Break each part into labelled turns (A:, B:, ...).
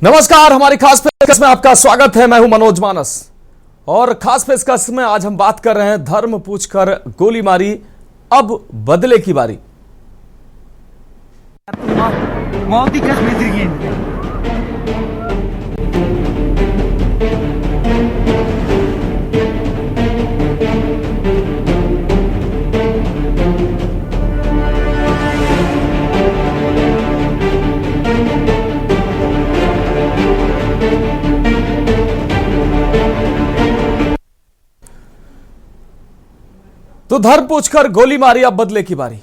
A: नमस्कार, हमारी खास पेशकश में आपका स्वागत है। मैं हूं मनोज मानस और खास पेशकश में आज हम बात कर रहे हैं धर्म पूछकर गोली मारी, अब बदले की बारी।
B: मोदी कश्मीर
A: तो धर्म पूछकर गोली मारी, अब बदले की बारी।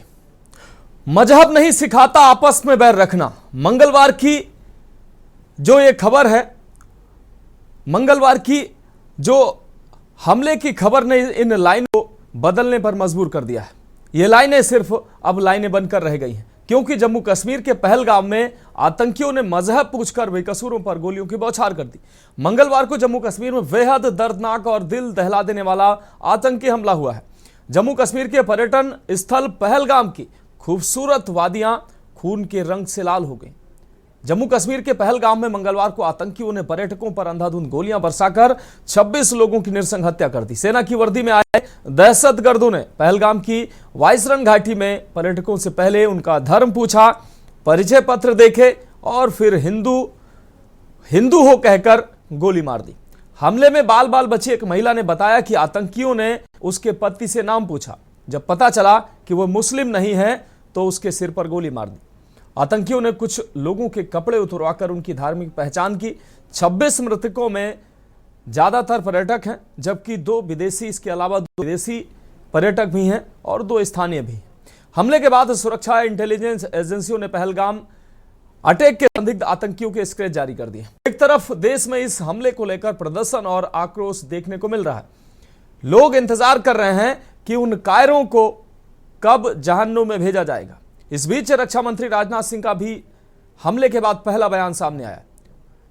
A: मजहब नहीं सिखाता आपस में बैर रखना। मंगलवार की जो ये खबर है, मंगलवार की जो हमले की खबर ने इन लाइनों को बदलने पर मजबूर कर दिया है। ये लाइनें सिर्फ अब लाइनें बनकर रह गई हैं, क्योंकि जम्मू कश्मीर के पहलगाम में आतंकियों ने मजहब पूछकर बेकसूरों पर गोलियों की बौछार कर दी। मंगलवार को जम्मू कश्मीर में बेहद दर्दनाक और दिल दहला देने वाला आतंकी हमला हुआ है। जम्मू कश्मीर के पर्यटन स्थल पहलगाम की खूबसूरत वादियां खून के रंग से लाल हो गई। जम्मू कश्मीर के पहलगाम में मंगलवार को आतंकियों ने पर्यटकों पर अंधाधुंध गोलियां बरसाकर 26 लोगों की नृशंस हत्या कर दी। सेना की वर्दी में आए दहशतगर्दों ने पहलगाम की वाइसरन घाटी में पर्यटकों से पहले उनका धर्म पूछा, परिचय पत्र देखे और फिर हिंदू हो कहकर गोली मार दी। हमले में बाल बाल बची एक महिला ने बताया कि आतंकियों ने उसके पति से नाम पूछा। जब पता चला कि वह मुस्लिम नहीं है तो उसके सिर पर गोली मार दी। आतंकियों ने कुछ लोगों के कपड़े उतरवाकर उनकी धार्मिक पहचान की। 26 मृतकों में ज्यादातर पर्यटक हैं, जबकि 2 विदेशी, इसके अलावा 2 विदेशी पर्यटक भी हैं और 2 स्थानीय भी। हमले के बाद सुरक्षा इंटेलिजेंस एजेंसियों ने पहलगाम अटैक के संदिग्ध आतंकियों के स्केच जारी कर दिए। एक तरफ देश में इस हमले को लेकर प्रदर्शन और आक्रोश देखने को मिल रहा है। लोग इंतजार कर रहे हैं कि उन कायरों को कब जहन्नुम में भेजा जाएगा। इस बीच रक्षा मंत्री राजनाथ सिंह का भी हमले के बाद पहला बयान सामने आया।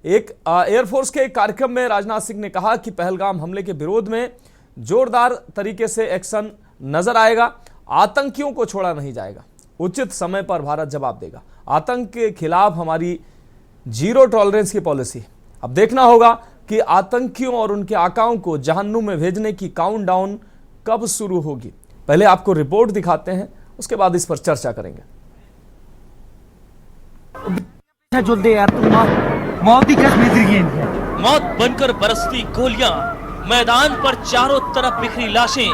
A: एक एयरफोर्स के एक कार्यक्रम में राजनाथ सिंह ने कहा कि पहलगाम हमले के विरोध में जोरदार तरीके से एक्शन नजर आएगा। आतंकियों को छोड़ा नहीं जाएगा, उचित समय पर भारत जवाब देगा। आतंक के खिलाफ हमारी जीरो टॉलरेंस की पॉलिसी है। अब देखना होगा कि आतंकियों और उनके आकाओं को जहन्नुम में भेजने की काउंटडाउन कब शुरू होगी। पहले आपको रिपोर्ट दिखाते हैं, उसके बाद इस पर चर्चा करेंगे।
B: मोदी कश्मीर
C: मौत बनकर बरसती गोलियां, मैदान पर चारों तरफ बिखरी लाशें,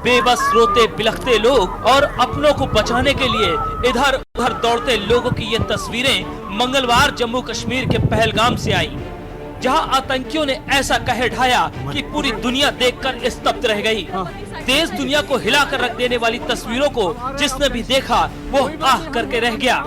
C: बेबस रोते बिलखते लोग और अपनों को बचाने के लिए इधर उधर दौड़ते लोगों की ये तस्वीरें मंगलवार जम्मू कश्मीर के पहलगाम से आई, जहां आतंकियों ने ऐसा कहर ढाया कि पूरी दुनिया देखकर स्तब्ध रह गई। देश दुनिया को हिलाकर रख देने वाली तस्वीरों को जिसने भी देखा वो आह करके रह गया।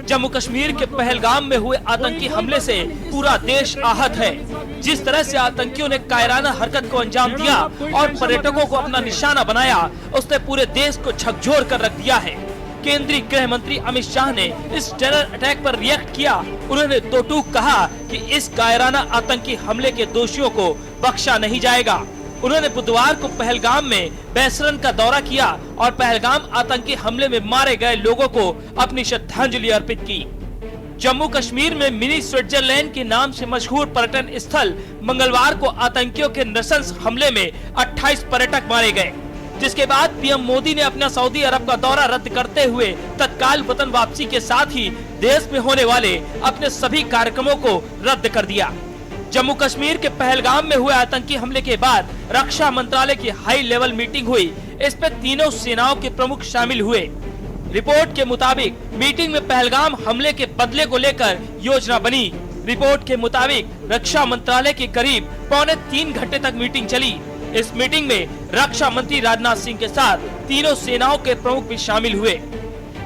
C: जम्मू कश्मीर के पहलगाम में हुए आतंकी हमले से पूरा देश आहत है। जिस तरह से आतंकियों ने कायराना हरकत को अंजाम दिया और पर्यटकों को अपना निशाना बनाया, उसने पूरे देश को झकझोर कर रख दिया है। केंद्रीय गृह मंत्री अमित शाह ने इस टेरर अटैक पर रिएक्ट किया। उन्होंने दो टूक कहा कि इस कायराना आतंकी हमले के दोषियों को बख्शा नहीं जाएगा। उन्होंने बुधवार को पहलगाम में बैसरन का दौरा किया और पहलगाम आतंकी हमले में मारे गए लोगों को अपनी श्रद्धांजलि अर्पित की। जम्मू कश्मीर में मिनी स्विट्जरलैंड के नाम से मशहूर पर्यटन स्थल मंगलवार को आतंकियों के नृशंस हमले में 28 पर्यटक मारे गए, जिसके बाद पीएम मोदी ने अपना सऊदी अरब का दौरा रद्द करते हुए तत्काल वतन वापसी के साथ ही देश में होने वाले अपने सभी कार्यक्रमों को रद्द कर दिया। जम्मू कश्मीर के पहलगाम में हुए आतंकी हमले के बाद रक्षा मंत्रालय की हाई लेवल मीटिंग हुई। इस पे तीनों सेनाओं के प्रमुख शामिल हुए। रिपोर्ट के मुताबिक मीटिंग में पहलगाम हमले के बदले को लेकर योजना बनी। रिपोर्ट के मुताबिक रक्षा मंत्रालय के करीब 2.25 घंटे तक मीटिंग चली। इस मीटिंग में रक्षा मंत्री राजनाथ सिंह के साथ तीनों सेनाओं के प्रमुख भी शामिल हुए।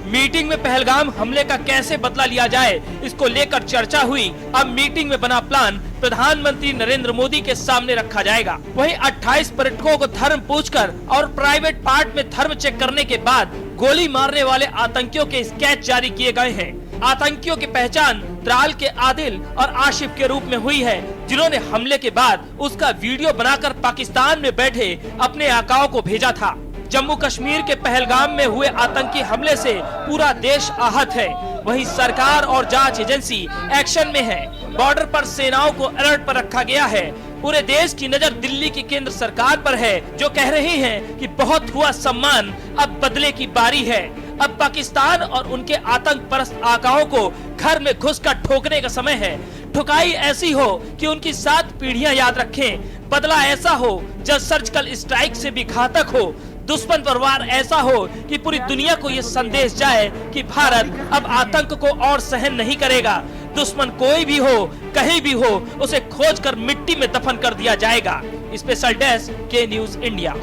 C: मीटिंग में पहलगाम हमले का कैसे बदला लिया जाए, इसको लेकर चर्चा हुई। अब मीटिंग में बना प्लान प्रधानमंत्री नरेंद्र मोदी के सामने रखा जाएगा। वहीं 28 पर्यटकों को धर्म पूछकर और प्राइवेट पार्ट में धर्म चेक करने के बाद गोली मारने वाले आतंकियों के स्केच जारी किए गए हैं। आतंकियों की पहचान त्राल के आदिल और आशिफ के रूप में हुई है, जिन्होंने हमले के बाद उसका वीडियो बनाकर पाकिस्तान में बैठे अपने आकाओं को भेजा था। जम्मू कश्मीर के पहलगाम में हुए आतंकी हमले से पूरा देश आहत है। वहीं सरकार और जांच एजेंसी एक्शन में है। बॉर्डर पर सेनाओं को अलर्ट पर रखा गया है। पूरे देश की नजर दिल्ली की केंद्र सरकार पर है, जो कह रही है कि बहुत हुआ सम्मान, अब बदले की बारी है। अब पाकिस्तान और उनके आतंक परस्त आकाओं को घर में घुसकर ठोकने का समय है। ठुकाई ऐसी हो कि उनकी 7 पीढ़ियां याद रखें। बदला ऐसा हो जो सर्जिकल स्ट्राइक से भी घातक हो। दुश्मन पर वार ऐसा हो कि पूरी दुनिया को ये संदेश जाए कि भारत अब आतंक को और सहन नहीं करेगा। दुश्मन कोई भी हो, कहीं भी हो, उसे खोजकर मिट्टी में दफन कर दिया जाएगा। स्पेशल डेस्क के न्यूज इंडिया।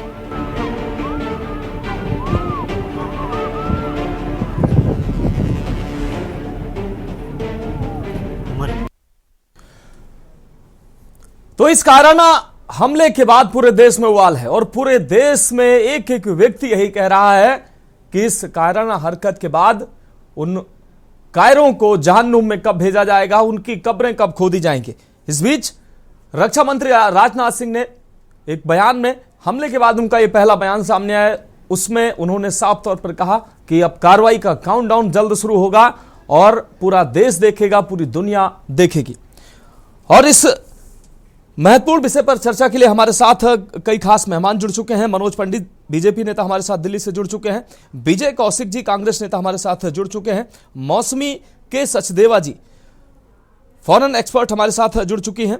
A: तो इस काराना हमले के बाद पूरे देश में उबाल है और पूरे देश में एक एक व्यक्ति यही कह रहा है कि इस कायराना हरकत के बाद उन कायरों को जहन्नुम में कब भेजा जाएगा, उनकी कब्रें कब खोदी जाएंगी। इस बीच रक्षा मंत्री राजनाथ सिंह ने एक बयान में हमले के बाद उनका यह पहला बयान सामने आया, उसमें उन्होंने साफ तौर पर कहा कि अब कार्रवाई का काउंटडाउन जल्द शुरू होगा और पूरा देश देखेगा, पूरी दुनिया देखेगी। और इस महत्वपूर्ण विषय पर चर्चा के लिए हमारे साथ कई खास मेहमान जुड़ चुके हैं। मनोज पंडित बीजेपी नेता हमारे साथ दिल्ली से जुड़ चुके हैं। विजय कौशिक जी कांग्रेस नेता हमारे साथ जुड़ चुके हैं। मौसमी के सचदेवा जी फॉरेन एक्सपर्ट हमारे साथ जुड़ चुकी हैं।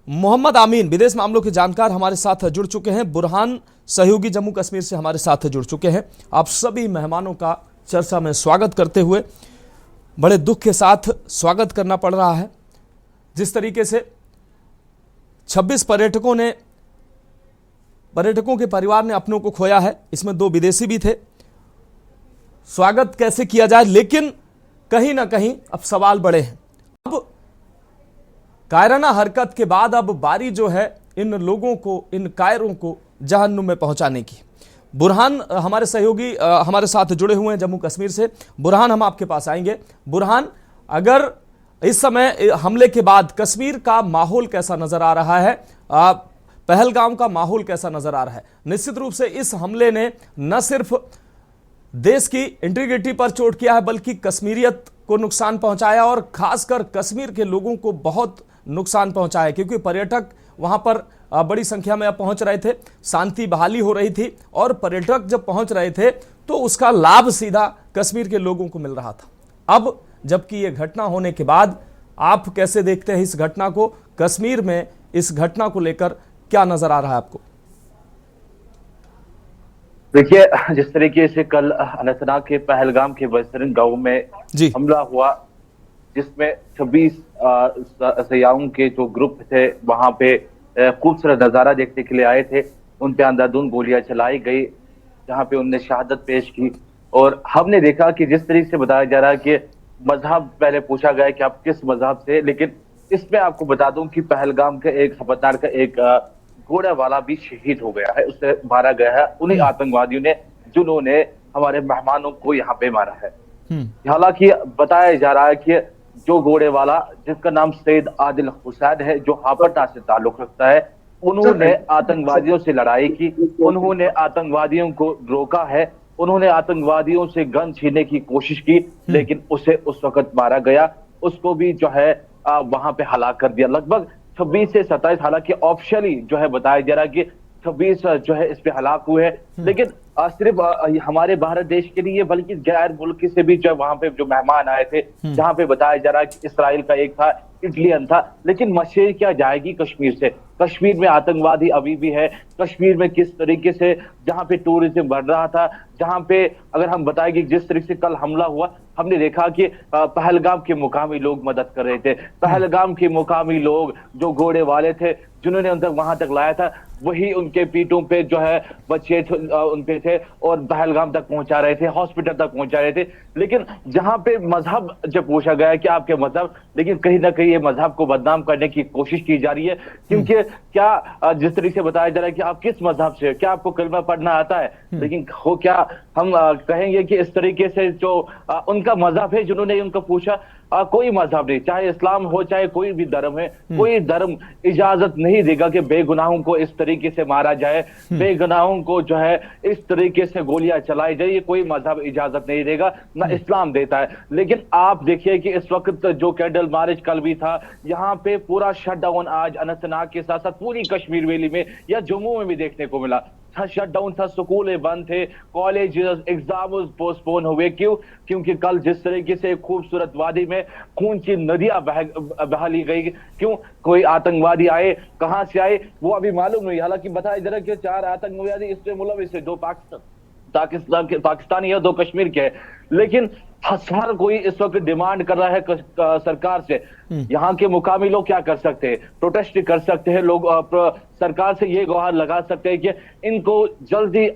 A: मोहम्मद आमीन विदेश मामलों के जानकार हमारे साथ जुड़ चुके हैं। बुरहान सहयोगी जम्मू कश्मीर से हमारे साथ जुड़ चुके हैं। आप सभी मेहमानों का चर्चा में स्वागत करते हुए बड़े दुख के साथ स्वागत करना पड़ रहा है। जिस तरीके से 26 पर्यटकों के परिवार ने अपनों को खोया है, इसमें 2 विदेशी भी थे। स्वागत कैसे किया जाए, लेकिन कहीं ना कहीं अब सवाल बड़े हैं। अब कायराना हरकत के बाद अब बारी जो है इन लोगों को, इन कायरों को जहन्नुम में पहुंचाने की। बुरहान हमारे सहयोगी हमारे साथ जुड़े हुए हैं जम्मू कश्मीर से। बुरहान, हम आपके पास आएंगे। बुरहान, अगर इस समय हमले के बाद कश्मीर का माहौल कैसा नजर आ रहा है, पहलगाम का माहौल कैसा नजर आ रहा है? निश्चित रूप से इस हमले ने न सिर्फ देश की इंटीग्रिटी पर चोट किया है, बल्कि कश्मीरियत को नुकसान पहुंचाया और खासकर कश्मीर के लोगों को बहुत नुकसान पहुंचाया, क्योंकि पर्यटक वहां पर बड़ी संख्या में पहुंच रहे थे, शांति बहाली हो रही थी और पर्यटक जब पहुंच रहे थे तो उसका लाभ सीधा कश्मीर के लोगों को मिल रहा था। अब जबकि यह घटना होने के बाद आप कैसे देखते हैं इस घटना को? कश्मीर में इस घटना को लेकर क्या नजर आ रहा है आपको?
D: देखिए, जिस तरीके से कल अनंतनाग के पहलगाम के वेस्टर्न गांव में हमला हुआ, जिसमें 26 सयाहों के जो ग्रुप थे वहां पे खूबसूरत नजारा देखने के लिए आए थे, उन पे अंधाधुंध गोलियां चलाई गई, जहां पे उनने शहादत पेश की। और हमने देखा कि जिस तरीके से बताया जा रहा है कि मजहब पहले पूछा गया कि आप किस मजहब से, लेकिन इसमें आपको बता दूं कि पहलगाम के एक खबरदार का एक घोड़ा वाला भी शहीद हो गया है, उसे मारा गया है उन्हीं आतंकवादियों ने जिन्होंने हमारे मेहमानों को यहाँ पे मारा है। हालांकि बताया जा रहा है कि जो घोड़े वाला, जिसका नाम सैयद आदिल हुसैन है, जो हापड़ता से ताल्लुक रखता है, उन्होंने आतंकवादियों से लड़ाई की, उन्होंने आतंकवादियों को रोका है, उन्होंने आतंकवादियों से गन छीनने की कोशिश की, लेकिन उसे उस वक्त मारा गया। उसको भी जो है वहां पे हलाक कर दिया। लगभग 26 से 27, हालांकि ऑफिशियली जो है बताया जा रहा है कि 26 जो है इस पे हलाक हुए हैं, लेकिन सिर्फ हमारे भारत देश के लिए बल्कि गैर मुल्क से भी जो वहां पे जो मेहमान आए थे, जहां पे बताया जा रहा है कि इसराइल का एक था, इटलियन था, लेकिन मशहूर क्या जाएगी कश्मीर से? कश्मीर में आतंकवादी अभी भी है। कश्मीर में किस तरीके से जहां पे टूरिज्म बढ़ रहा था, जहां पे अगर हम बताएंगे जिस तरीके से कल हमला हुआ, हमने देखा कि पहलगाम के मुकामी लोग मदद कर रहे थे। पहलगाम के मुकामी लोग जो घोड़े वाले थे, जिन्होंने उन तक वहां तक लाया था, वही उनके पीठों पे जो है बच्चे उन पे थे और पहलगाम तक पहुंचा रहे थे, हॉस्पिटल तक पहुंचा रहे थे। लेकिन जहां पे मजहब जब पूछा गया कि आपके मजहब, लेकिन कहीं ना कहीं ये मजहब को बदनाम करने की कोशिश की जा रही है, क्योंकि क्या जिस तरीके से बताया जा रहा है कि आप किस मजहब से, क्या आपको कलमा पढ़ना आता है, लेकिन हो क्या हम कहेंगे कि इस तरीके से जो उनका मजहब है, जिन्होंने उनको पूछा, कोई मजहब नहीं, चाहे इस्लाम हो चाहे कोई भी धर्म है, कोई धर्म इजाजत नहीं देगा कि बेगुनाहों को इस तरीके से मारा जाए, बेगुनाहों को जो है इस तरीके से गोलियां चलाई जाए, ये कोई मजहब इजाजत नहीं देगा, ना इस्लाम देता है। लेकिन आप देखिए कि इस वक्त जो कैंडल मार्च कल भी था, यहाँ पे पूरा शटडाउन आज अनंतनाग के साथ साथ पूरी कश्मीर वैली में या जम्मू में भी देखने को मिला। शटडाउन था, स्कूल बंद थे, कॉलेज एग्जाम पोस्टपोन हुए। क्यों? क्योंकि कल जिस तरीके से खूबसूरत वादी में खून की नदियां बहा ली गई, क्यों? कोई आतंकवादी आए, कहां से आए वो अभी मालूम नहीं। हालांकि बताया जा रहा है कि 4 आतंकवादी इसमें मुलविस है, 2 पाकिस्तानी है, 2 कश्मीर के, लेकिन हर कोई इस वक्त डिमांड कर रहा है सरकार से। यहाँ के मुकामी लोग क्या कर सकते हैं? प्रोटेस्ट कर सकते हैं, लोग सरकार से ये गुहार लगा सकते हैं कि इनको जल्दी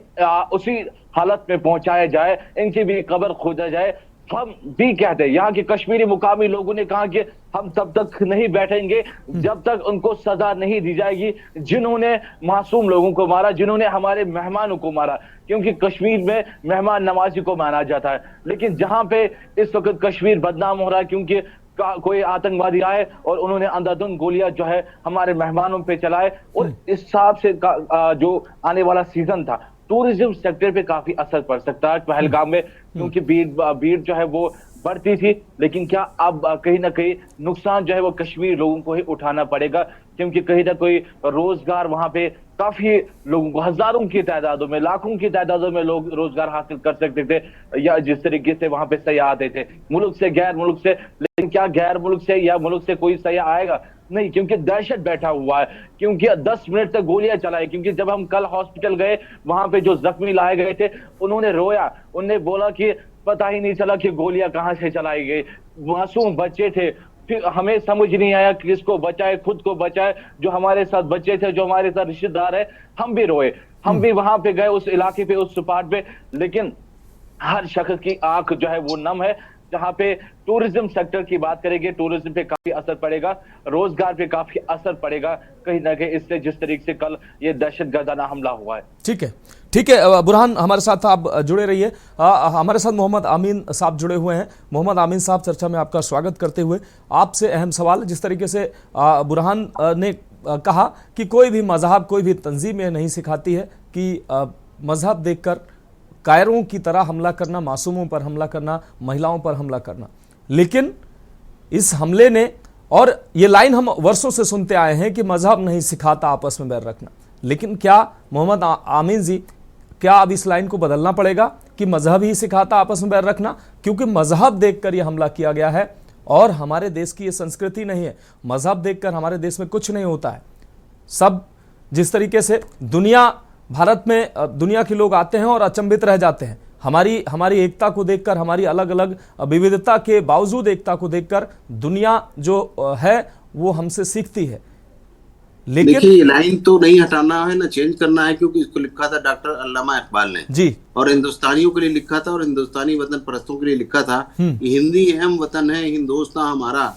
D: उसी हालत में पहुंचाया जाए, इनकी भी कब्र खोदा जाए। हम भी कहते हैं, यहाँ के कश्मीरी मुकामी लोगों ने कहा कि हम तब तक नहीं बैठेंगे जब तक उनको सजा नहीं दी जाएगी जिन्होंने मासूम लोगों को मारा, जिन्होंने हमारे मेहमानों को मारा। क्योंकि कश्मीर में मेहमान नवाजी को माना जाता है, लेकिन जहां पे इस वक्त कश्मीर बदनाम हो रहा है क्योंकि कोई आतंकवादी आए और उन्होंने अंधाधुंध गोलियां जो है हमारे मेहमानों पे चलाए। और इस हिसाब से जो आने वाला सीजन था, टूरिज्म सेक्टर पे काफी असर पड़ सकता है पहलगाम में, क्योंकि भीड़ जो है वो बढ़ती थी। लेकिन क्या अब कहीं ना कहीं नुकसान जो है वो कश्मीर लोगों को ही उठाना पड़ेगा, क्योंकि कहीं ना कोई रोजगार वहां पे काफी लोगों को, हजारों की तादादों में, लाखों की तादादों में लोग रोजगार हासिल कर सकते थे, या जिस तरीके से वहां पे सयाह आते थे मुल्क से, गैर मुल्क से। लेकिन क्या गैर मुल्क से या मुल्क से कोई सयाह आएगा? नहीं, क्योंकि दहशत बैठा हुआ है, क्योंकि 10 मिनट तक गोलियां चलाई। क्योंकि जब हम कल हॉस्पिटल गए, वहां पे जो जख्मी लाए गए थे उन्होंने रोया, उन्होंने बोला कि पता ही नहीं चला कि गोलियां कहां से चलाई गई, मासूम बच्चे थे। फिर हमें समझ नहीं आया कि किसको बचाए, खुद को बचाए। जो हमारे साथ बच्चे थे, जो हमारे साथ रिश्तेदार है, हम भी रोए, हम भी वहां पे गए उस इलाके पे, उस स्पॉट पे। लेकिन हर शख्स की आंख जो है वो नम है। जहां पे टूरिज्म सेक्टर की बात करेंगे, टूरिज्म पे काफी असर पड़ेगा, रोजगार पे काफी असर पड़ेगा कहीं ना कहीं इससे, जिस तरीके से कल ये दहशतगर्दाना हमला हुआ है।
A: ठीक है, ठीक है बुरहान, हमारे साथ आप जुड़े रहिए। हमारे साथ मोहम्मद आमीन साहब जुड़े हुए हैं। मोहम्मद आमीन साहब, चर्चा में आपका स्वागत करते हुए आपसे अहम सवाल, जिस तरीके से बुरहान ने कहा कि कोई भी मजहब, कोई भी तंजीम ये नहीं सिखाती है कि मजहब देखकर कायरों की तरह हमला करना, मासूमों पर हमला करना, महिलाओं पर हमला करना। लेकिन इस हमले ने, और ये लाइन हम वर्षों से सुनते आए हैं कि मजहब नहीं सिखाता आपस में बैर रखना, लेकिन क्या मोहम्मद आमीन जी, क्या अब इस लाइन को बदलना पड़ेगा कि मजहब ही सिखाता आपस में बैर रखना? क्योंकि मजहब देखकर यह हमला किया गया है और हमारे देश की ये संस्कृति नहीं है। मजहब देखकर हमारे देश में कुछ नहीं होता है। सब जिस तरीके से भारत में दुनिया के लोग आते हैं और अचंभित रह जाते हैं, हमारी एकता को देखकर, हमारी अलग अलग विविधता के बावजूद एकता को देखकर दुनिया जो है वो हमसे सीखती है। लेकिन
E: देखिए, ये लाइन तो नहीं हटाना है ना चेंज करना है, क्योंकि इसको लिखा था डॉक्टर अल्लामा इकबाल ने जी, और हिंदुस्तानियों के लिए लिखा था और हिंदुस्तानी वतन परस्तों के लिए लिखा था कि हिंदी अहम वतन है, हिंदुस्तान हमारा,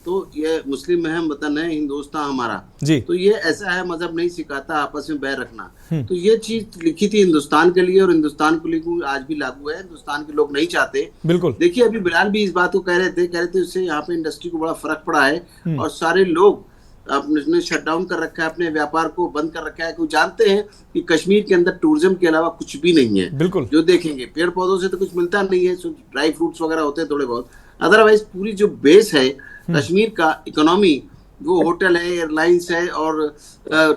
E: तो ये मुस्लिम अहम वतन है, हिंदुस्तान हमारा जी। तो ये ऐसा है, मजहब नहीं सिखाता आपस में बैर रखना। तो ये चीज लिखी थी हिंदुस्तान के लिए, और हिंदुस्तान के लिए आज भी लागू है। हिंदुस्तान के लोग नहीं चाहते। बिल्कुल, देखिए अभी बिलाल भी इस बात को कह रहे थे उससे यहाँ पे इंडस्ट्री को बड़ा फर्क पड़ा है, और सारे लोग अपने शटडाउन कर रखा है, अपने व्यापार को बंद कर रखा है, क्योंकि जानते हैं कि कश्मीर के अंदर टूरिज्म के अलावा कुछ भी नहीं है। बिल्कुल, जो देखेंगे पेड़ पौधों से तो कुछ मिलता नहीं है, ड्राई फ्रूट्स वगैरह होते हैं थोड़े बहुत, अदरवाइज पूरी जो बेस है कश्मीर का इकोनॉमी, वो होटल है, एयरलाइंस है और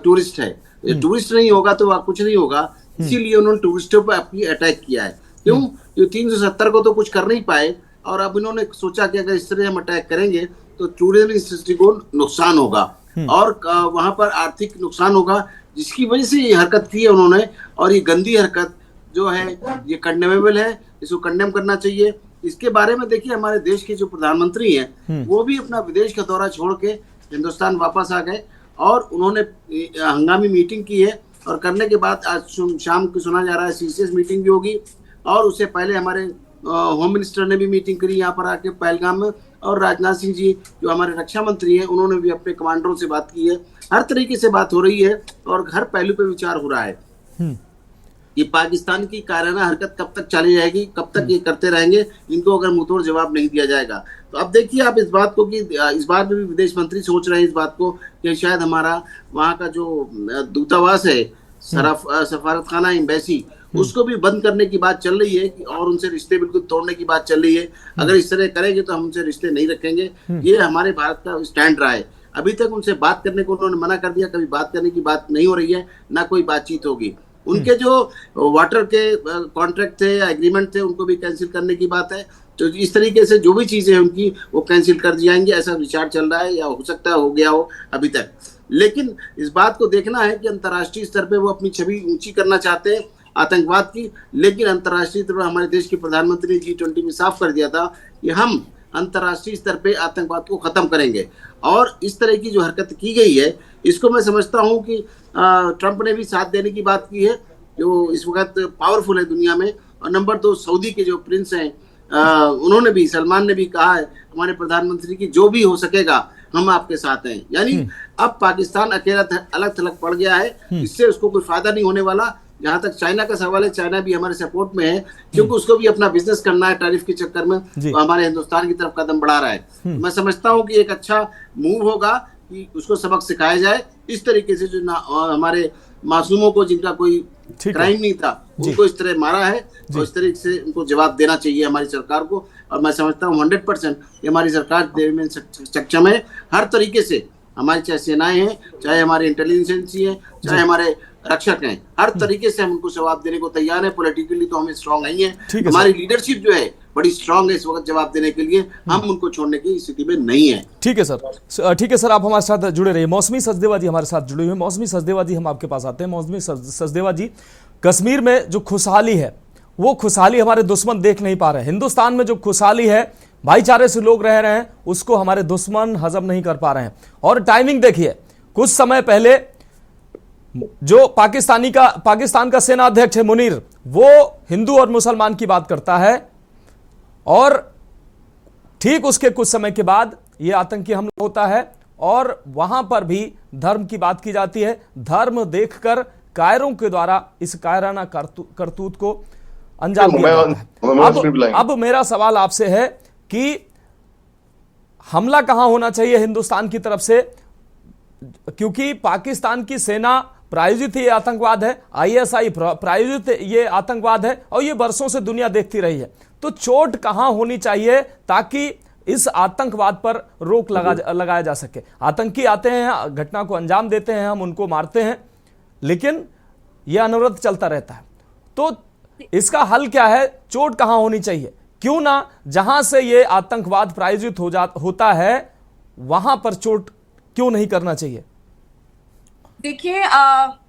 E: टूरिस्ट है। टूरिस्ट नहीं होगा तो वहाँ कुछ नहीं होगा, इसीलिए उन्होंने टूरिस्टों पर अपनी अटैक किया है। क्यों? 370 को तो कुछ कर नहीं पाए, और अब इन्होंने सोचा कि अगर इस तरह हम अटैक करेंगे तो टूरिज्म इंडस्ट्री को नुकसान होगा और वहां पर आर्थिक नुकसान होगा, जिसकी वजह से ये हरकत की है उन्होंने। और ये गंदी हरकत जो है ये कंडेमेबल है, इसको कंडेम करना चाहिए। इसके बारे में देखिए, हमारे देश के जो प्रधानमंत्री हैं वो भी अपना विदेश का दौरा छोड़ के हिंदुस्तान वापस आ गए, और उन्होंने हंगामी मीटिंग की है, और करने के बाद आज शाम को सुना जा रहा है सीसीएस मीटिंग भी होगी। और उससे पहले हमारे होम मिनिस्टर ने भी मीटिंग करी यहाँ पर आके पहलगाम में, और राजनाथ सिंह जी जो हमारे रक्षा मंत्री हैं उन्होंने भी अपने कमांडरों से बात की है। हर तरीके से बात हो रही है और हर पहलू पे विचार हो रहा है। ये पाकिस्तान की कायराना हरकत कब तक जारी रहेगी, कब तक ये करते रहेंगे, इनको अगर मुंहतोड़ जवाब नहीं दिया जाएगा। तो अब देखिए आप इस बात को कि इस बार भी विदेश मंत्री सोच रहे हैं इस बात को कि शायद हमारा वहाँ का जो दूतावास है, सफारत खाना, एम्बेसी, उसको भी बंद करने की बात चल रही है और उनसे रिश्ते बिल्कुल तोड़ने की बात चल रही है। अगर इस तरह करेंगे तो हम उनसे रिश्ते नहीं रखेंगे। ये हमारे भारत का स्टैंड रहा है। अभी तक उनसे बात करने को उन्होंने मना कर दिया, कभी बात करने की बात नहीं हो रही है, ना कोई बातचीत होगी। उनके जो वाटर के कॉन्ट्रैक्ट थे या एग्रीमेंट थे उनको भी कैंसिल करने की बात है। तो इस तरीके से जो भी चीजें हैं उनकी वो कैंसिल कर दी जाएंगी, ऐसा विचार चल रहा है, या हो सकता है हो गया हो अभी तक। लेकिन इस बात को देखना है कि अंतर्राष्ट्रीय स्तर पे वो अपनी छवि ऊंची करना चाहते हैं आतंकवाद की, लेकिन अंतर्राष्ट्रीय स्तर पर हमारे देश के प्रधानमंत्री ने G20 में साफ कर दिया था कि हम अंतर्राष्ट्रीय स्तर पे आतंकवाद को खत्म करेंगे। और इस तरह की जो हरकत की गई है इसको मैं समझता हूं कि ट्रंप ने भी साथ देने की बात की है, जो इस वक्त पावरफुल है दुनिया में। और नंबर 2 सऊदी के जो प्रिंस हैं, उन्होंने भी, सलमान ने भी कहा है हमारे प्रधानमंत्री की जो भी हो सकेगा हम आपके साथ हैं। यानी अब पाकिस्तान अकेला अलग थलग पड़ गया है, इससे उसको कोई फायदा नहीं होने वाला। जहां तक चाइना का सवाल है, चाइना भी हमारे सपोर्ट में है, क्योंकि उसको भी अपना बिजनेस करना है टैरिफ के चक्कर में, तो हमारे हिंदुस्तान की तरफ कदम बढ़ा रहा है। मैं समझता हूं कि एक अच्छा मूव होगा कि उसको सबक सिखाया जाए। इस तरीके से जो हमारे मासूमों को जिनका कोई क्राइम नहीं था उनको इस तरह मारा है, और इस तरीके से उनको जवाब देना चाहिए हमारी सरकार को। और मैं समझता हूँ 100% हमारी सरकार देने में सक्षम है हर तरीके से। हमारी चाहे सेनाएं हैं, चाहे हमारे इंटेलिजेंस है, चाहे हमारे रक्षक हैं, हर तरीके से हम उनको जवाब देने को तैयार है। पॉलिटिकली तो हम स्ट्रांग नहीं है, हमारी लीडरशिप जो है बड़ी स्ट्रांग है इस वक्त जवाब देने के लिए। हम उनको छोड़ने की स्थिति में नहीं है।
A: ठीक है सर, ठीक है सर, आप हमारे साथ जुड़े रहिए। मौसमी सचदेवा जी हमारे साथ जुड़े हुए हैं। मौसमी सचदेवा जी, हम आपके पास आते हैं। मौसमी सचदेवा जी, कश्मीर में जो खुशहाली है वो खुशहाली हमारे दुश्मन देख नहीं पा रहे। हिंदुस्तान में जो खुशहाली है, भाईचारे से लोग रह रहे हैं, उसको हमारे दुश्मन हजम नहीं कर पा रहे हैं। और टाइमिंग देखिए, कुछ समय पहले जो पाकिस्तान का सेना अध्यक्ष है मुनीर, वो हिंदू और मुसलमान की बात करता है, और ठीक उसके कुछ समय के बाद ये आतंकी हमला होता है और वहां पर भी धर्म की बात की जाती है। धर्म देखकर कायरों के द्वारा इस कायराना करतूत को अंजाम दिया जाता है। अब मेरा सवाल आपसे है कि हमला कहां होना चाहिए हिंदुस्तान की तरफ से, क्योंकि पाकिस्तान की सेना प्रायोजित ये आतंकवाद है, ISI प्रायोजित ये आतंकवाद है, और ये वर्षों से दुनिया देखती रही है। तो चोट कहां होनी चाहिए ताकि इस आतंकवाद पर रोक लगाया जा सके। आतंकी आते हैं, घटना को अंजाम देते हैं, हम उनको मारते हैं, लेकिन यह अनवरत चलता रहता है। तो इसका हल क्या है? चोट कहां होनी चाहिए? क्यों ना जहां से ये आतंकवाद प्रायोजित होता है वहां पर चोट क्यों नहीं करना चाहिए?
F: देखिए,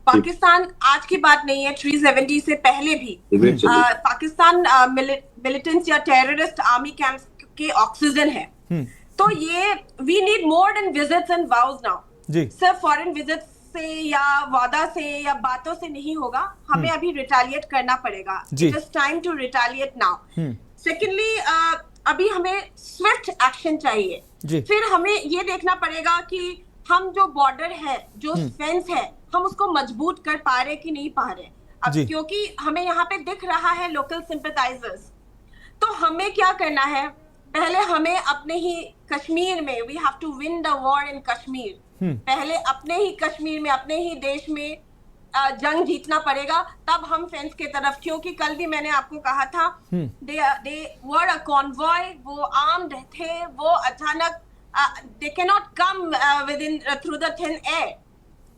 F: पाकिस्तान आज की बात नहीं है, 370 से पहले भी पाकिस्तान मिलिटेंट्स या टेररिस्ट आर्मी कैंप्स के ऑक्सीजन है। तो ये we need more than visits and vows now. सिर्फ फॉरेन विजिट्स से या वादा से या बातों से नहीं होगा, हमें अभी रिटेलिएट करना पड़ेगा। It is time to retaliate now. Secondly, अभी हमें स्विफ्ट एक्शन चाहिए। फिर हमें ये देखना पड़ेगा कि हम जो बॉर्डर है, जो फेंस है, हम उसको मजबूत कर पा रहे कि नहीं पा रहे। अब क्योंकि हमें यहाँ पे दिख रहा है लोकल सिंपैथाइजर्स, तो हमें क्या करना है? पहले हमें अपने ही कश्मीर में, we have to win the war in Kashmir. पहले अपने ही कश्मीर में, अपने ही देश में जंग जीतना पड़ेगा, तब हम फेंस के तरफ। क्योंकि कल भी मैंने आपको कहा था, दे वर अ कॉन्वॉय, वो आर्म्ड थे, वो अचानक they cannot come within through the thin air।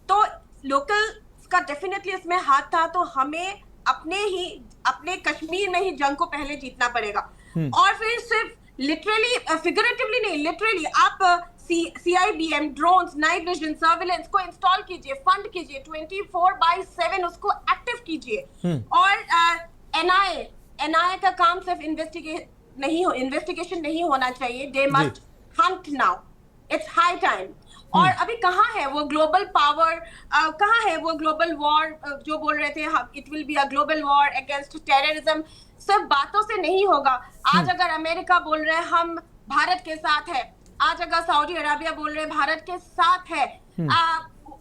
F: तो लोकल का डेफिनेटली इसमें हाथ था। तो हमें अपने कश्मीर में ही जंग को पहले जीतना पड़ेगा। और फिर सिर्फ लिटरली, फिगरेटिवली नहीं, लिटरली आप CIBM, drones, night vision, surveillance को इंस्टॉल कीजिए, फंड कीजिए, 24/7 उसको एक्टिव कीजिए। और NIA का काम सिर्फ इन्वेस्टिगेशन नहीं होना चाहिए, they must hunt now, it's high time। और अभी कहाँ है वो ग्लोबल पावर, कहाँ है वो ग्लोबल वॉर जो बोल रहे थे, it will be a global war against terrorism. सब बातों से नहीं होगा। आज अगर अमेरिका बोल रहे हैं हम भारत के साथ है, आज अगर सऊदी अरेबिया बोल रहे हैं भारत के साथ है,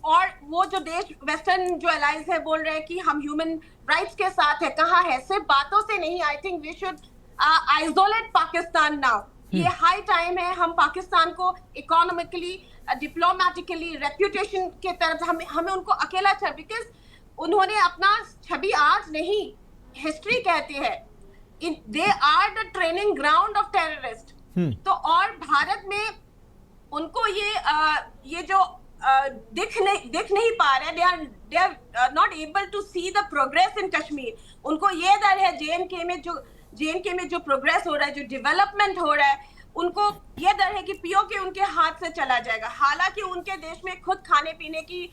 F: और वो जो देश वेस्टर्न जो अलायंस है बोल रहे हैं कि हम ह्यूमन राइट्स के साथ है, कहाँ है? सिर्फ बातों से नहीं। I think we should isolate Pakistan now. ये हाई टाइम है हम पाकिस्तान को इकोनॉमिकली, डिप्लोमेटिकली, रेप्यूटेशन के तरफ हमें उनको अकेला छोड़, बिकॉज उन्होंने अपना छवि आज नहीं, हिस्ट्री कहती है they are the training ground of terrorist. तो और भारत में उनको ये जो दिख नहीं पा रहे, they are not able to see the progress in Kashmir. उनको ये डर है जेएनके में जो प्रोग्रेस हो रहा है, जो डेवलपमेंट हो रहा है, उनको ये डर है कि पीओके उनके हाथ से चला जाएगा। हालांकि उनके देश में खुद खाने पीने की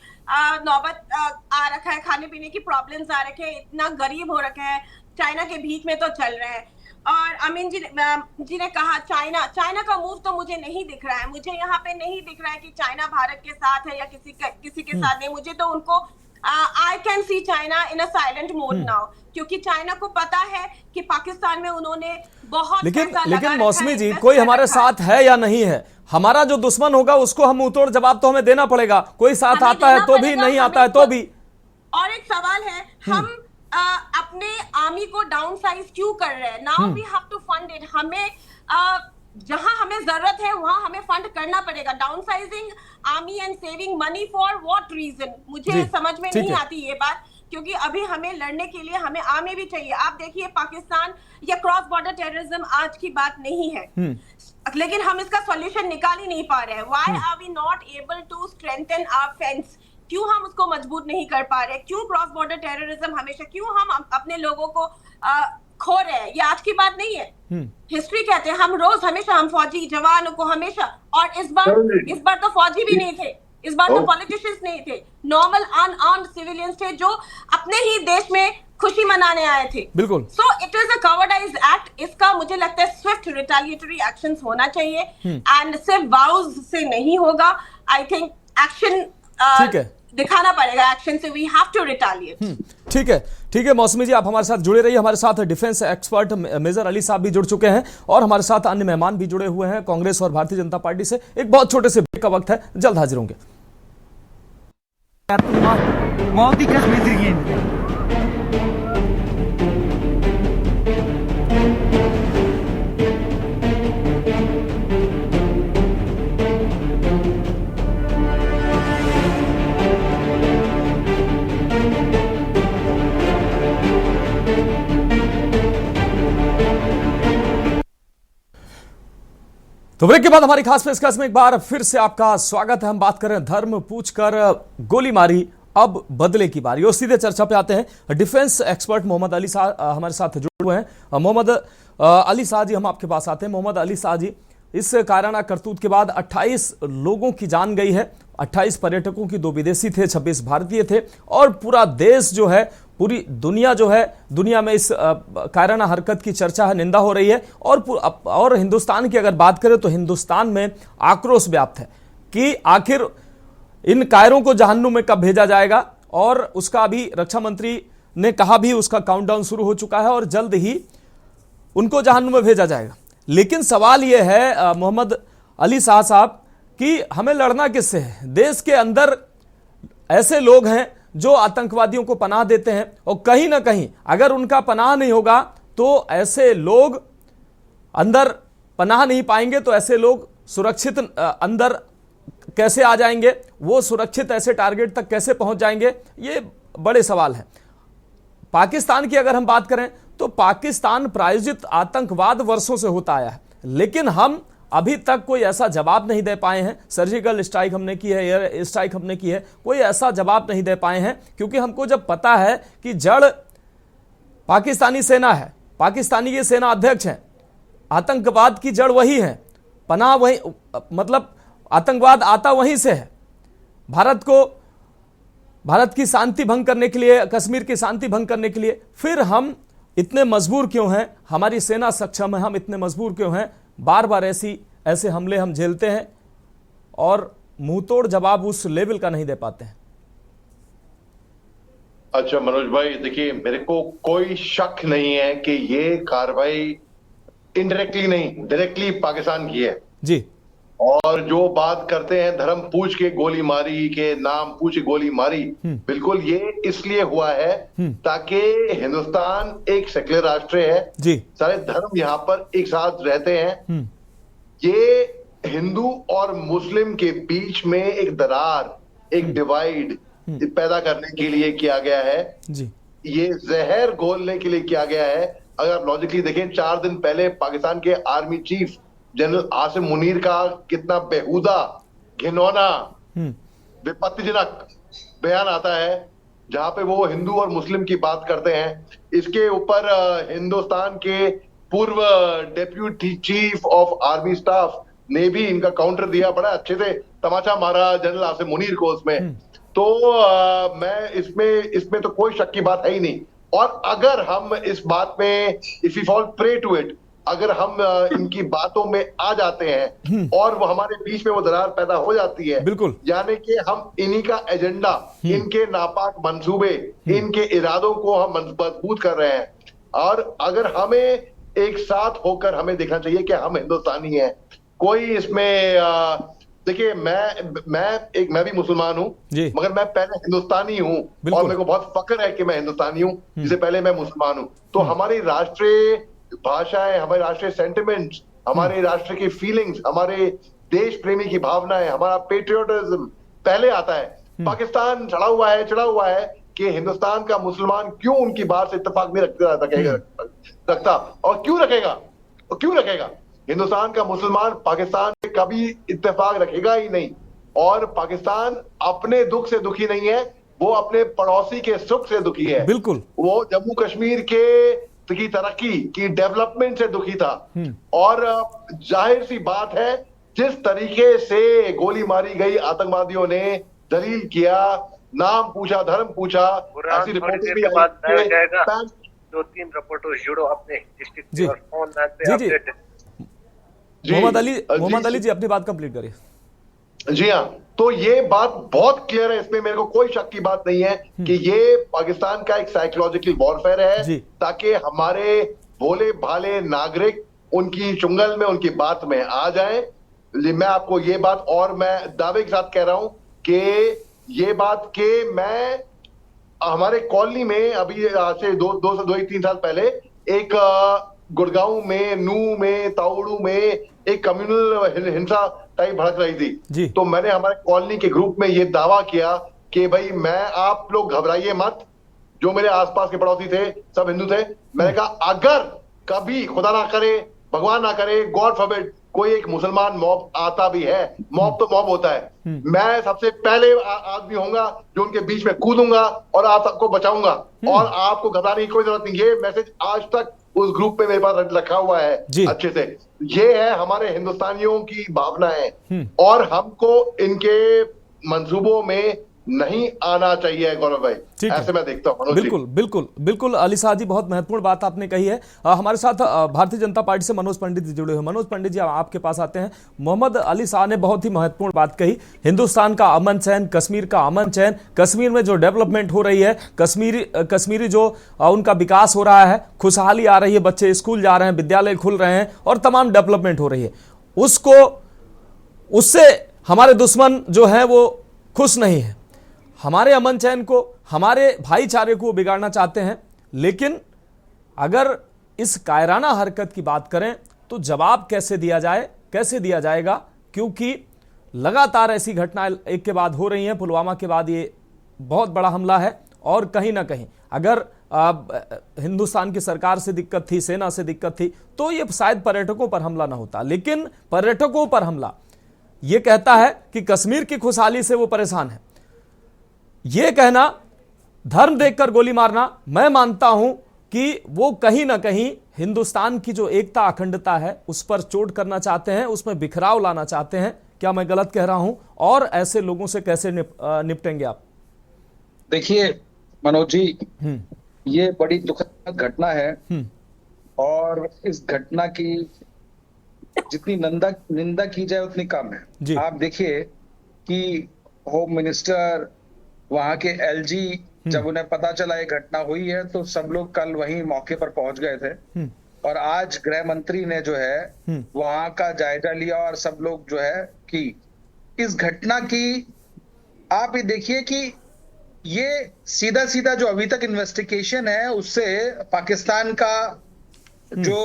F: नौबत आ रखा है, खाने पीने की प्रॉब्लम्स आ रखे हैं, इतना गरीब हो रखे हैं, चाइना के भीख में तो चल रहे हैं। और अमीन जी ने कहा चाइना का मूव तो मुझे नहीं दिख रहा है, मुझे यहाँ पे नहीं दिख रहा है कि चाइना भारत के साथ है या किसी के साथ नहीं। मुझे तो उनको I can see China in a silent mode now, क्योंकि चाइना को पता है कि पाकिस्तान में उन्होंने बहुत
A: लेकिन मौसमी जी, कोई हमारे साथ है या नहीं है, हमारा जो दुश्मन होगा उसको हम मुंहतोड़ जवाब तो हमें देना पड़ेगा। कोई साथ आता है तो भी, नहीं आता है तो भी।
F: और एक सवाल है, हम अपने आर्मी को डाउन साइज क्यों कर रहे हैं? Now we have to fund it. हमें जहां हमें जरूरत है वहां हमें फंड करना पड़ेगा। Downsizing army and saving money for what reason, मुझे समझ में नहीं आती ये बात, क्योंकि अभी हमें लड़ने के लिए हमें आर्मी भी चाहिए। आप देखिए पाकिस्तान या क्रॉस बॉर्डर टेररिज्म आज की बात नहीं है, लेकिन हम इसका सॉल्यूशन निकाल ही नहीं पा रहे हैं। Why are we not able to strengthen our fence? क्यों हम उसको मजबूत नहीं कर पा रहे? क्यों क्रॉस बॉर्डर टेररिज्म हमेशा, क्यों हम अपने लोगों को खो रहे हैं? ये आज की बात नहीं है, हिस्ट्री कहते हैं। हम रोज हमेशा हम फौजी जवानों को हमेशा, और इस बार तो फौजी भी नहीं थे, इस बार तो पॉलिटिशियंस नहीं थे, नॉर्मल अनआर्म्ड सिविलियंस थे जो अपने ही देश में खुशी मनाने आए थे।
A: बिल्कुल।
F: So it is a cowardice act. इसका मुझे लगता है स्विफ्ट रिटेलिएटरी एक्शंस होना चाहिए, एंड सिर्फ वाउज से नहीं होगा। आई थिंक एक्शन दिखाना पड़ेगा, एक्शन से वी हैव टू रिटेलिएट।
A: ठीक है मौसमी जी, आप हमारे साथ जुड़े रहिए। हमारे साथ डिफेंस एक्सपर्ट मेजर अली साहब भी जुड़ चुके हैं और हमारे साथ अन्य मेहमान भी जुड़े हुए हैं कांग्रेस और भारतीय जनता पार्टी से। एक बहुत छोटे से ब्रेक का वक्त है, जल्द हाजिर होंगे। तो ब्रेक के बाद हमारी खास पेशकश में एक बार फिर से आपका स्वागत है। हम बात कर रहे हैं धर्म पूछकर गोली मारी अब बदले की बारी। और सीधे चर्चा पे आते हैं। डिफेंस एक्सपर्ट मोहम्मद अली शाह हमारे साथ जुड़े हुए हैं। मोहम्मद अली शाह जी, हम आपके पास आते हैं। मोहम्मद अली शाह जी, इस कायराना करतूत के बाद 28 लोगों की जान गई है। 28 पर्यटकों की 2 विदेशी थे, 26 भारतीय थे, और पूरा देश जो है, पूरी दुनिया जो है, दुनिया में इस कायराना हरकत की चर्चा है, निंदा हो रही है। और हिंदुस्तान की अगर बात करें तो हिंदुस्तान में आक्रोश व्याप्त है कि आखिर इन कायरों को जहन्नुम में कब भेजा जाएगा। और उसका अभी रक्षा मंत्री ने कहा भी, उसका काउंटडाउन शुरू हो चुका है और जल्द ही उनको जहन्नुम में भेजा जाएगा। लेकिन सवाल यह है मोहम्मद अली शाह साहब कि हमें लड़ना किससे है? देश के अंदर ऐसे लोग हैं जो आतंकवादियों को पनाह देते हैं, और कहीं ना कहीं अगर उनका पनाह नहीं होगा तो ऐसे लोग अंदर पनाह नहीं पाएंगे, तो ऐसे लोग सुरक्षित अंदर कैसे आ जाएंगे? वो सुरक्षित ऐसे टारगेट तक कैसे पहुंच जाएंगे? ये बड़े सवाल हैं। पाकिस्तान की अगर हम बात करें तो पाकिस्तान प्रायोजित आतंकवाद वर्षों से होता आया है, लेकिन हम अभी तक कोई ऐसा जवाब नहीं दे पाए हैं। सर्जिकल स्ट्राइक हमने की है, एयर स्ट्राइक हमने की है, कोई ऐसा जवाब नहीं दे पाए हैं, क्योंकि हमको जब पता है कि जड़ पाकिस्तानी सेना है, पाकिस्तानी ये सेना अध्यक्ष हैं, आतंकवाद की जड़ वही है, पनाह वही, मतलब आतंकवाद आता वहीं से है। भारत की शांति भंग करने के लिए, कश्मीर की शांति भंग करने के लिए फिर हम इतने मजबूर क्यों हैं? हमारी सेना सक्षम है, हम इतने मजबूर क्यों हैं? बार बार ऐसे हमले हम झेलते हैं और मुंहतोड़ जवाब उस लेवल का नहीं दे पाते हैं।
G: अच्छा मनोज भाई, देखिए, मेरे को कोई शक नहीं है कि ये कार्रवाई इनडायरेक्टली नहीं, डायरेक्टली पाकिस्तान की है।
A: जी,
G: और जो बात करते हैं धर्म पूछ के गोली मारी के नाम पूछ के गोली मारी, बिल्कुल ये इसलिए हुआ है ताकि हिंदुस्तान एक सेक्युलर राष्ट्र है
A: जी, सारे
G: धर्म यहाँ पर एक साथ रहते हैं। ये हिंदू और मुस्लिम के बीच में एक दरार, एक डिवाइड पैदा करने के लिए किया गया है
A: जी।
G: ये जहर घोलने के लिए किया गया है। अगर आप लॉजिकली देखें, 4 दिन पहले पाकिस्तान के army chief general Asim Munir का कितना बेहुदा, घिनौना, विपत्तिजनक बयान आता है जहां पे वो हिंदू और मुस्लिम की बात करते हैं। इसके ऊपर हिंदुस्तान के पूर्व deputy chief of army staff ने भी इनका काउंटर दिया, बड़ा अच्छे से तमाचा मारा जनरल आसिम मुनीर को उसमें। तो मैं इसमें तो कोई शक की बात है ही नहीं। और अगर हम इस बात में if you fall prey to it, अगर हम इनकी बातों में आ जाते हैं और वो हमारे बीच में वो दरार पैदा हो जाती है,
A: बिल्कुल,
G: यानी कि हम इन्हीं का एजेंडा, इनके नापाक मंसूबे, इनके इरादों को हम मजबूत कर रहे हैं। और अगर हमें एक साथ होकर हमें देखना चाहिए कि हम हिंदुस्तानी हैं। कोई इसमें देखिए, मैं भी मुसलमान हूं, मगर मैं पहले हिंदुस्तानी हूं और मेरे को बहुत फक्र है कि मैं हिंदुस्तानी हूं, इससे पहले मैं मुसलमान हूं। तो हमारी राष्ट्रीय भाषाएं, हमारे राष्ट्रीय सेंटिमेंट्स, हमारे राष्ट्र की फीलिंग्स, हमारे देश प्रेमी की भावनाएं, हमारा पेट्रियोटिज्म पहले आता है। पाकिस्तान चढ़ा हुआ है कि हिंदुस्तान का मुसलमान क्यों उनकी बात से इत्तेफाक नहीं रखता, और क्यों रखेगा। हिंदुस्तान का मुसलमान पाकिस्तान से कभी इत्तेफाक रखेगा ही नहीं। और पाकिस्तान अपने दुख से दुखी नहीं है, वो अपने पड़ोसी के सुख से दुखी है।
A: बिल्कुल,
G: वो जम्मू कश्मीर की तरक्की की डेवलपमेंट से दुखी था। और जाहिर सी बात है, जिस तरीके से गोली मारी गई आतंकवादियों ने दलील किया, नाम पूछा, धर्म पूछा, ऐसी रिपोर्टें भी आई।
H: 2-3 रिपोर्टर्स जुड़ो अपने डिस्ट्रिक्ट
A: जी,
H: और फोन
A: जी, मोहम्मद अली जी अपनी बात कंप्लीट करिए।
G: जी हाँ, तो ये बात बहुत क्लियर है, इसमें मेरे को कोई शक की बात नहीं है कि ये पाकिस्तान का एक साइकोलॉजिकल वॉरफेयर है, ताकि हमारे भोले भाले नागरिक उनकी चुंगल में, उनकी बात में आ जाएं। मैं आपको ये बात, और मैं दावे के साथ कह रहा हूं कि ये बात के मैं हमारे कॉलोनी में अभी आज से 2-3 साल पहले एक गुड़गांव में, नू में, ताउड़ू में एक कम्युनल हिंसा टाइप भड़क रही थी। तो मैंने हमारे कॉलोनी के ग्रुप में ये दावा किया कि भाई आप लोग घबराइए मत, जो मेरे आसपास के पड़ोसी थे सब हिंदू थे। मैंने कहा अगर कभी खुदा ना करे, भगवान ना करे, गॉड फॉरबिड, कोई एक मुसलमान मॉब आता भी है, मॉब तो मॉब होता है, मैं सबसे पहले आदमी होऊंगा जो उनके बीच में कूदूंगा और आप सबको बचाऊंगा, और आपको घबराने की कोई जरूरत नहीं। ये मैसेज आज तक उस ग्रुप में मेरे पास रखा हुआ है अच्छे से। ये है हमारे हिंदुस्तानियों की भावनाएं, और हमको इनके मंसूबों में नहीं आना चाहिए गौरव भाई, ऐसे मैं देखता हूँ।
A: बिल्कुल अली शाह जी, बहुत महत्वपूर्ण बात आपने कही है। हमारे साथ भारतीय जनता पार्टी से मनोज पंडित जी जुड़े हुए। मनोज पंडित जी, आपके पास आते हैं। मोहम्मद अली शाह ने बहुत ही महत्वपूर्ण बात कही, हिंदुस्तान का अमन चैन, कश्मीर का अमन चैन, कश्मीर में जो डेवलपमेंट हो रही है, कश्मीरी जो उनका विकास हो रहा है, खुशहाली आ रही है, बच्चे स्कूल जा रहे हैं, विद्यालय खुल रहे हैं और तमाम डेवलपमेंट हो रही है, उससे हमारे दुश्मन जो है वो खुश नहीं है। हमारे अमन चैन को, हमारे भाईचारे को बिगाड़ना चाहते हैं। लेकिन अगर इस कायराना हरकत की बात करें तो जवाब कैसे दिया जाएगा, क्योंकि लगातार ऐसी घटनाएं एक के बाद हो रही हैं। पुलवामा के बाद ये बहुत बड़ा हमला है, और कहीं ना कहीं अगर हिंदुस्तान की सरकार से दिक्कत थी, सेना से दिक्कत थी, तो ये शायद पर्यटकों पर हमला ना होता। लेकिन पर्यटकों पर हमला ये कहता है कि कश्मीर की खुशहाली से वो परेशान है। ये कहना, धर्म देखकर गोली मारना, मैं मानता हूं कि वो कहीं ना कहीं हिंदुस्तान की जो एकता अखंडता है उस पर चोट करना चाहते हैं, उसमें बिखराव लाना चाहते हैं। क्या मैं गलत कह रहा हूं? और ऐसे लोगों से कैसे निपटेंगे आप?
I: देखिए मनोज जी, ये बड़ी दुखद घटना है, और इस घटना की जितनी निंदा की जाए उतनी कम है। आप देखिए कि होम मिनिस्टर, वहां के एलजी, जब उन्हें पता चला ये घटना हुई है तो सब लोग कल वहीं मौके पर पहुंच गए थे। और आज गृह मंत्री ने जो है वहां का जायजा लिया और सब लोग जो है कि इस घटना की आप ये देखिए कि ये सीधा सीधा जो अभी तक इन्वेस्टिगेशन है उससे पाकिस्तान का जो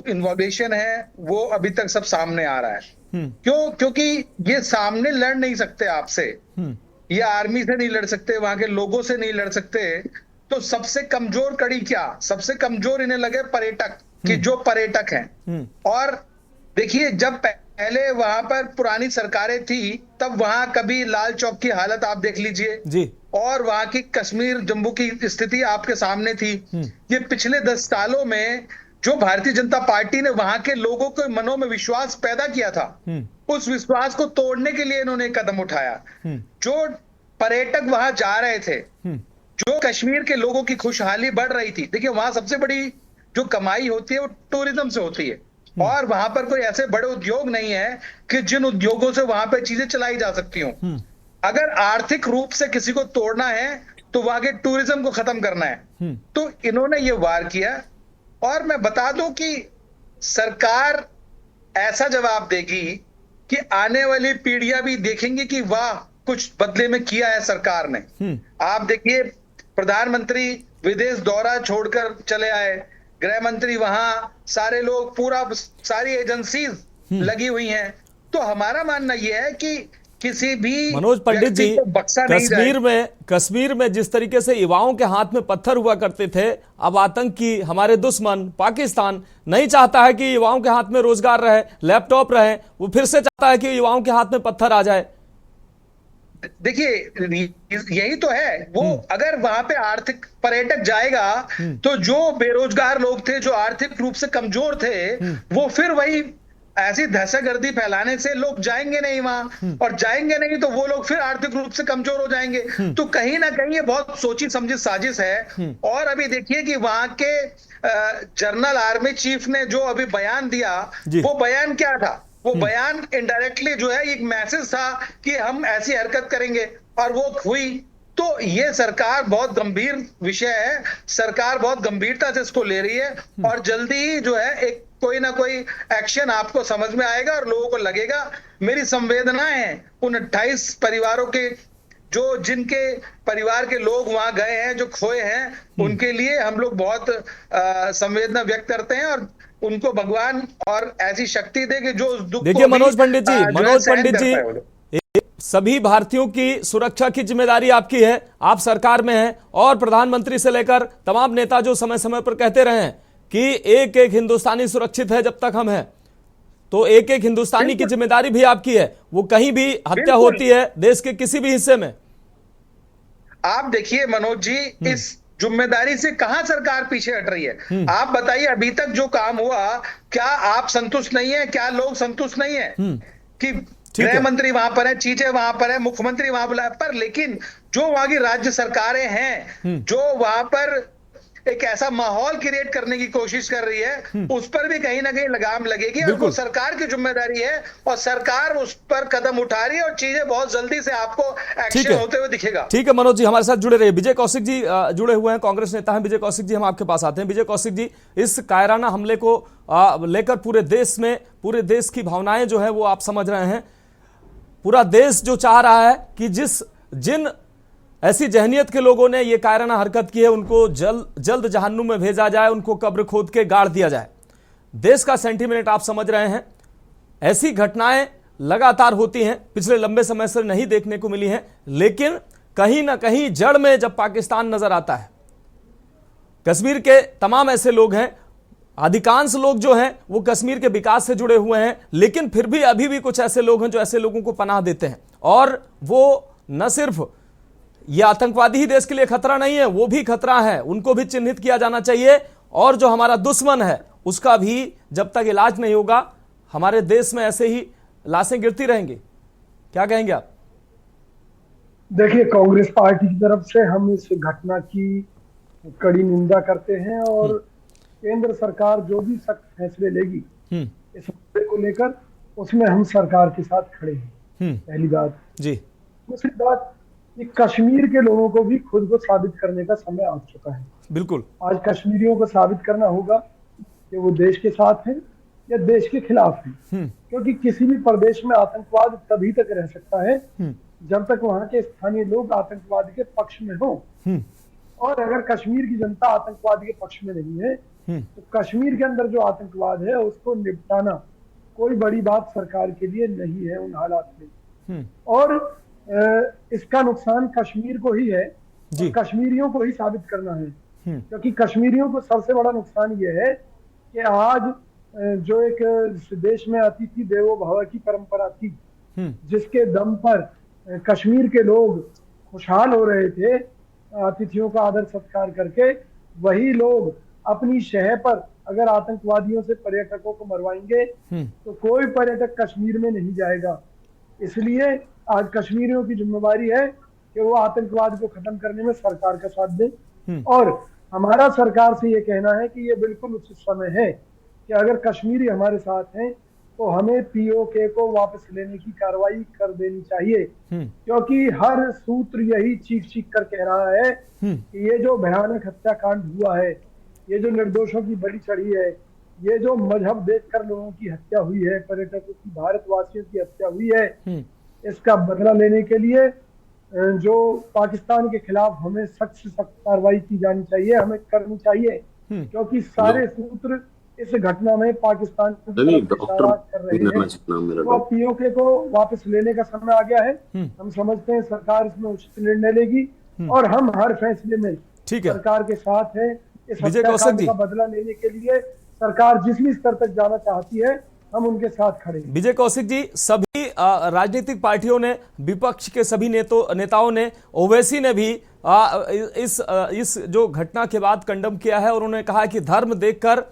I: इन्वॉल्वेशन है वो अभी तक सब सामने आ रहा है। क्यों? क्योंकि ये सामने लड़ नहीं सकते आपसे, ये आर्मी से नहीं लड़ सकते, वहां के लोगों से नहीं लड़ सकते, तो सबसे कमजोर कड़ी क्या, सबसे कमजोर इन्हें लगे पर्यटक, कि जो पर्यटक हैं। और देखिए जब पहले वहां पर पुरानी सरकारें थी तब वहां कभी लाल चौक की हालत आप देख लीजिए जी, और वहां की कश्मीर जम्मू की स्थिति आपके सामने थी। ये पिछले 10 सालों में जो भारतीय जनता पार्टी ने वहां के लोगों के मनों में विश्वास पैदा किया था, उस विश्वास को तोड़ने के लिए इन्होंने कदम उठाया। जो पर्यटक वहां जा रहे थे, जो कश्मीर के लोगों की खुशहाली बढ़ रही थी, देखिए वहां सबसे बड़ी जो कमाई होती है वो टूरिज्म से होती है, और वहां पर कोई ऐसे बड़े उद्योग नहीं है कि जिन उद्योगों से वहां पर चीजें चलाई जा सकती हों। अगर आर्थिक रूप से किसी को तोड़ना है तो वहां के टूरिज्म को खत्म करना है। तो इन्होंने ये वार किया, और मैं बता दूं कि सरकार ऐसा जवाब देगी कि आने वाली पीढ़ियां भी देखेंगी कि वाह कुछ बदले में किया है सरकार ने। आप देखिए प्रधानमंत्री विदेश दौरा छोड़कर चले आए, गृह मंत्री वहां, सारे लोग, पूरा सारी एजेंसी लगी हुई हैं। तो हमारा मानना यह है कि किसी भी
A: मनोज पंडित जी, कश्मीर में जिस तरीके से युवाओं के हाथ में पत्थर हुआ करते थे, अब आतंकी हमारे दुश्मन पाकिस्तान नहीं चाहता है कि युवाओं के हाथ में रोजगार रहे, लैपटॉप रहे, वो फिर से चाहता है कि युवाओं के हाथ में पत्थर आ जाए।
I: देखिए यही तो है वो, अगर वहां पे आर्थिक पर्यटक जाएगा तो जो बेरोजगार लोग थे, जो आर्थिक रूप से कमजोर थे, वो फिर वही ऐसी दहशतगर्दी फैलाने से लोग जाएंगे नहीं वहां, और जाएंगे नहीं तो वो लोग फिर आर्थिक रूप से कमजोर हो जाएंगे। तो कहीं ना कहीं ये बहुत सोची समझी साजिश है। और अभी देखिए कि वहां के जनरल आर्मी चीफ ने जो अभी बयान दिया, वो बयान क्या था? वो बयान इनडायरेक्टली जो है एक मैसेज था कि हम ऐसी हरकत करेंगे, और वो हुई। तो ये सरकार बहुत गंभीर विषय है, सरकार बहुत गंभीरता से इसको ले रही है, और जल्दी ही जो है एक कोई ना कोई एक्शन आपको समझ में आएगा और लोगों को लगेगा। मेरी संवेदनाएं हैं उन 28 परिवारों के, जो जिनके परिवार के लोग वहां गए हैं, जो खोए हैं, उनके लिए हम लोग बहुत संवेदना व्यक्त करते हैं, और उनको भगवान और ऐसी शक्ति दे कि जो दुख।
A: देखिए मनोज पंडित जी, सभी भारतीयों की सुरक्षा की जिम्मेदारी आपकी है, आप सरकार में हैं, और प्रधानमंत्री से लेकर तमाम नेता जो समय समय पर कहते रहे हैं कि एक एक हिंदुस्तानी सुरक्षित है जब तक हम हैं, तो एक एक हिंदुस्तानी की जिम्मेदारी भी आपकी है। वो कहीं भी हत्या होती है देश के किसी भी हिस्से में,
I: आप देखिए मनोज जी, इस जिम्मेदारी से कहां सरकार पीछे हट रही है? आप बताइए अभी तक जो काम हुआ, क्या आप संतुष्ट नहीं है? क्या लोग संतुष्ट नहीं है कि गृह मंत्री वहां पर है, चीजें वहां पर है, मुख्यमंत्री वहां पर, लेकिन जो वहां की राज्य सरकारें हैं, जो वहां पर एक ऐसा माहौल क्रिएट करने की कोशिश कर रही है, उस पर भी कहीं ना कहीं लगाम लगेगी, और वो सरकार की जिम्मेदारी है, और सरकार उस पर कदम उठा रही है, और चीजें बहुत जल्दी से आपको एक्शन होते हुए दिखेगा।
A: ठीक है मनोज जी, हमारे साथ जुड़े रहिए। विजय कौशिक जी जुड़े हुए हैं, कांग्रेस नेता हैं। विजय कौशिक जी, हम आपके पास आते हैं। विजय कौशिक जी, इस कायराना हमले को लेकर पूरे देश में, पूरे देश की भावनाएं जो है वो आप समझ रहे हैं। पूरा देश जो चाह रहा है कि जिन ऐसी जहनियत के लोगों ने ये कायराना हरकत की है, उनको जल्द जहन्नुम में भेजा जाए, उनको कब्र खोद के गाड़ दिया जाए। देश का सेंटीमेंट आप समझ रहे हैं। ऐसी घटनाएं लगातार होती हैं, पिछले लंबे समय से नहीं देखने को मिली हैं, लेकिन कहीं ना कहीं जड़ में जब पाकिस्तान नजर आता है, कश्मीर के तमाम ऐसे लोग हैं, अधिकांश लोग जो हैं वो कश्मीर के विकास से जुड़े हुए हैं, लेकिन फिर भी अभी भी कुछ ऐसे लोग हैं जो ऐसे लोगों को पनाह देते हैं, और वो न सिर्फ ये आतंकवादी ही देश के लिए खतरा नहीं है, वो भी खतरा है, उनको भी चिन्हित किया जाना चाहिए, और जो हमारा दुश्मन है उसका भी जब तक इलाज नहीं होगा, हमारे देश में ऐसे ही लाशें गिरती रहेंगी। क्या कहेंगे आप?
J: देखिए, कांग्रेस पार्टी की तरफ से हम इस घटना की कड़ी निंदा करते हैं, और केंद्र सरकार जो भी सख्त फैसले लेगी इस मुद्दे को लेकर, उसमें हम सरकार के साथ खड़े हैं। पहली बात जी। दूसरी बात, कि कश्मीर के लोगों को भी खुद को साबित करने का समय आ चुका है।
A: बिल्कुल,
J: आज कश्मीरियों को साबित करना होगा कि वो देश के साथ हैं या देश के खिलाफ हैं। क्योंकि किसी भी प्रदेश में आतंकवाद तभी तक रह सकता है जब तक वहां के स्थानीय लोग आतंकवाद के पक्ष में हों। और अगर कश्मीर की जनता आतंकवाद के पक्ष में नहीं है तो कश्मीर के अंदर जो आतंकवाद है उसको निपटाना कोई बड़ी बात सरकार के लिए नहीं है उन हालात में। और इसका नुकसान कश्मीर को ही है, कश्मीरियों को ही साबित करना है। क्योंकि कश्मीरियों को सबसे बड़ा नुकसान ये है कि आज जो एक देश में अतिथि देवो भव की परंपरा थी, जिसके दम पर कश्मीर के लोग खुशहाल हो रहे थे अतिथियों का आदर सत्कार करके, वही लोग अपनी शह पर अगर आतंकवादियों से पर्यटकों को मरवाएंगे तो कोई पर्यटक कश्मीर में नहीं जाएगा। इसलिए आज कश्मीरियों की जिम्मेदारी है कि वो आतंकवाद को खत्म करने में सरकार का साथ दें। और हमारा सरकार से ये कहना है कि ये बिल्कुल उचित समय है कि अगर कश्मीरी हमारे साथ हैं तो हमें पीओके को वापस लेने की कार्रवाई कर देनी चाहिए। क्योंकि हर सूत्र यही चीख चीख कर कह रहा है कि ये जो भयानक हत्याकांड हुआ है, ये जो निर्दोषों की बलि चढ़ी है, ये जो मजहब देखकर लोगों की हत्या हुई है, पर्यटकों की, भारतवासियों की हत्या हुई है, इसका बदला लेने के लिए जो पाकिस्तान के खिलाफ हमें सख्त से सख्त कार्रवाई की जानी चाहिए, हमें करनी चाहिए। क्योंकि सारे सूत्र इस घटना में पाकिस्तान की तरफ इशारा कर रहे हैं। तो पीओके को वापस लेने का समय आ गया है। हम समझते हैं सरकार इसमें उचित निर्णय लेगी और हम हर फैसले में सरकार के साथ हैं। इस हत्याकांड का बदला लेने के लिए सरकार जिस भी स्तर तक जाना चाहती है हम उनके साथ खड़े हैं।
A: विजय कौशिक जी, सभी राजनीतिक पार्टियों ने, विपक्ष के सभी नेताओं ने, ओवैसी ने भी इस जो घटना के बाद कंडम किया है और उन्होंने कहा कि धर्म देखकर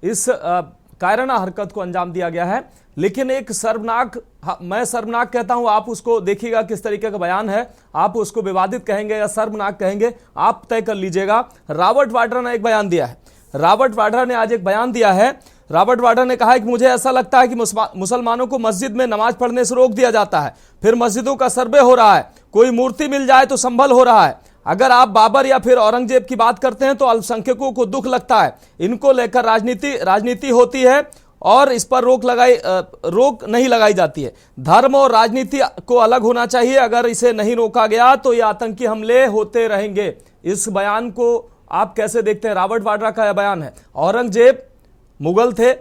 A: इस कायराना हरकत को अंजाम दिया गया है। लेकिन एक शर्मनाक, मैं शर्मनाक कहता हूं, आप उसको देखिएगा किस तरीके का बयान है, आप उसको विवादित कहेंगे या शर्मनाक कहेंगे, आप तय कर लीजिएगा। रॉबर्ट वाड्रा ने एक बयान दिया है। रॉबर्ट वाड्रा ने आज एक बयान दिया है। रॉबर्ट वाड्रा ने कहा है कि मुझे ऐसा लगता है कि मुसलमानों को मस्जिद में नमाज पढ़ने से रोक दिया जाता है, फिर मस्जिदों का सर्वे हो रहा है, कोई मूर्ति मिल जाए तो संभल हो रहा है। अगर आप बाबर या फिर औरंगजेब की बात करते हैं तो अल्पसंख्यकों को दुख लगता है। इनको लेकर राजनीति होती है और इस पर रोक नहीं लगाई जाती है। धर्म और राजनीति को अलग होना चाहिए। अगर इसे नहीं रोका गया तो ये आतंकी हमले होते रहेंगे। इस बयान को आप कैसे देखते हैं? रॉबर्ट वाड्रा का यह बयान है। औरंगजेब मुगल थे,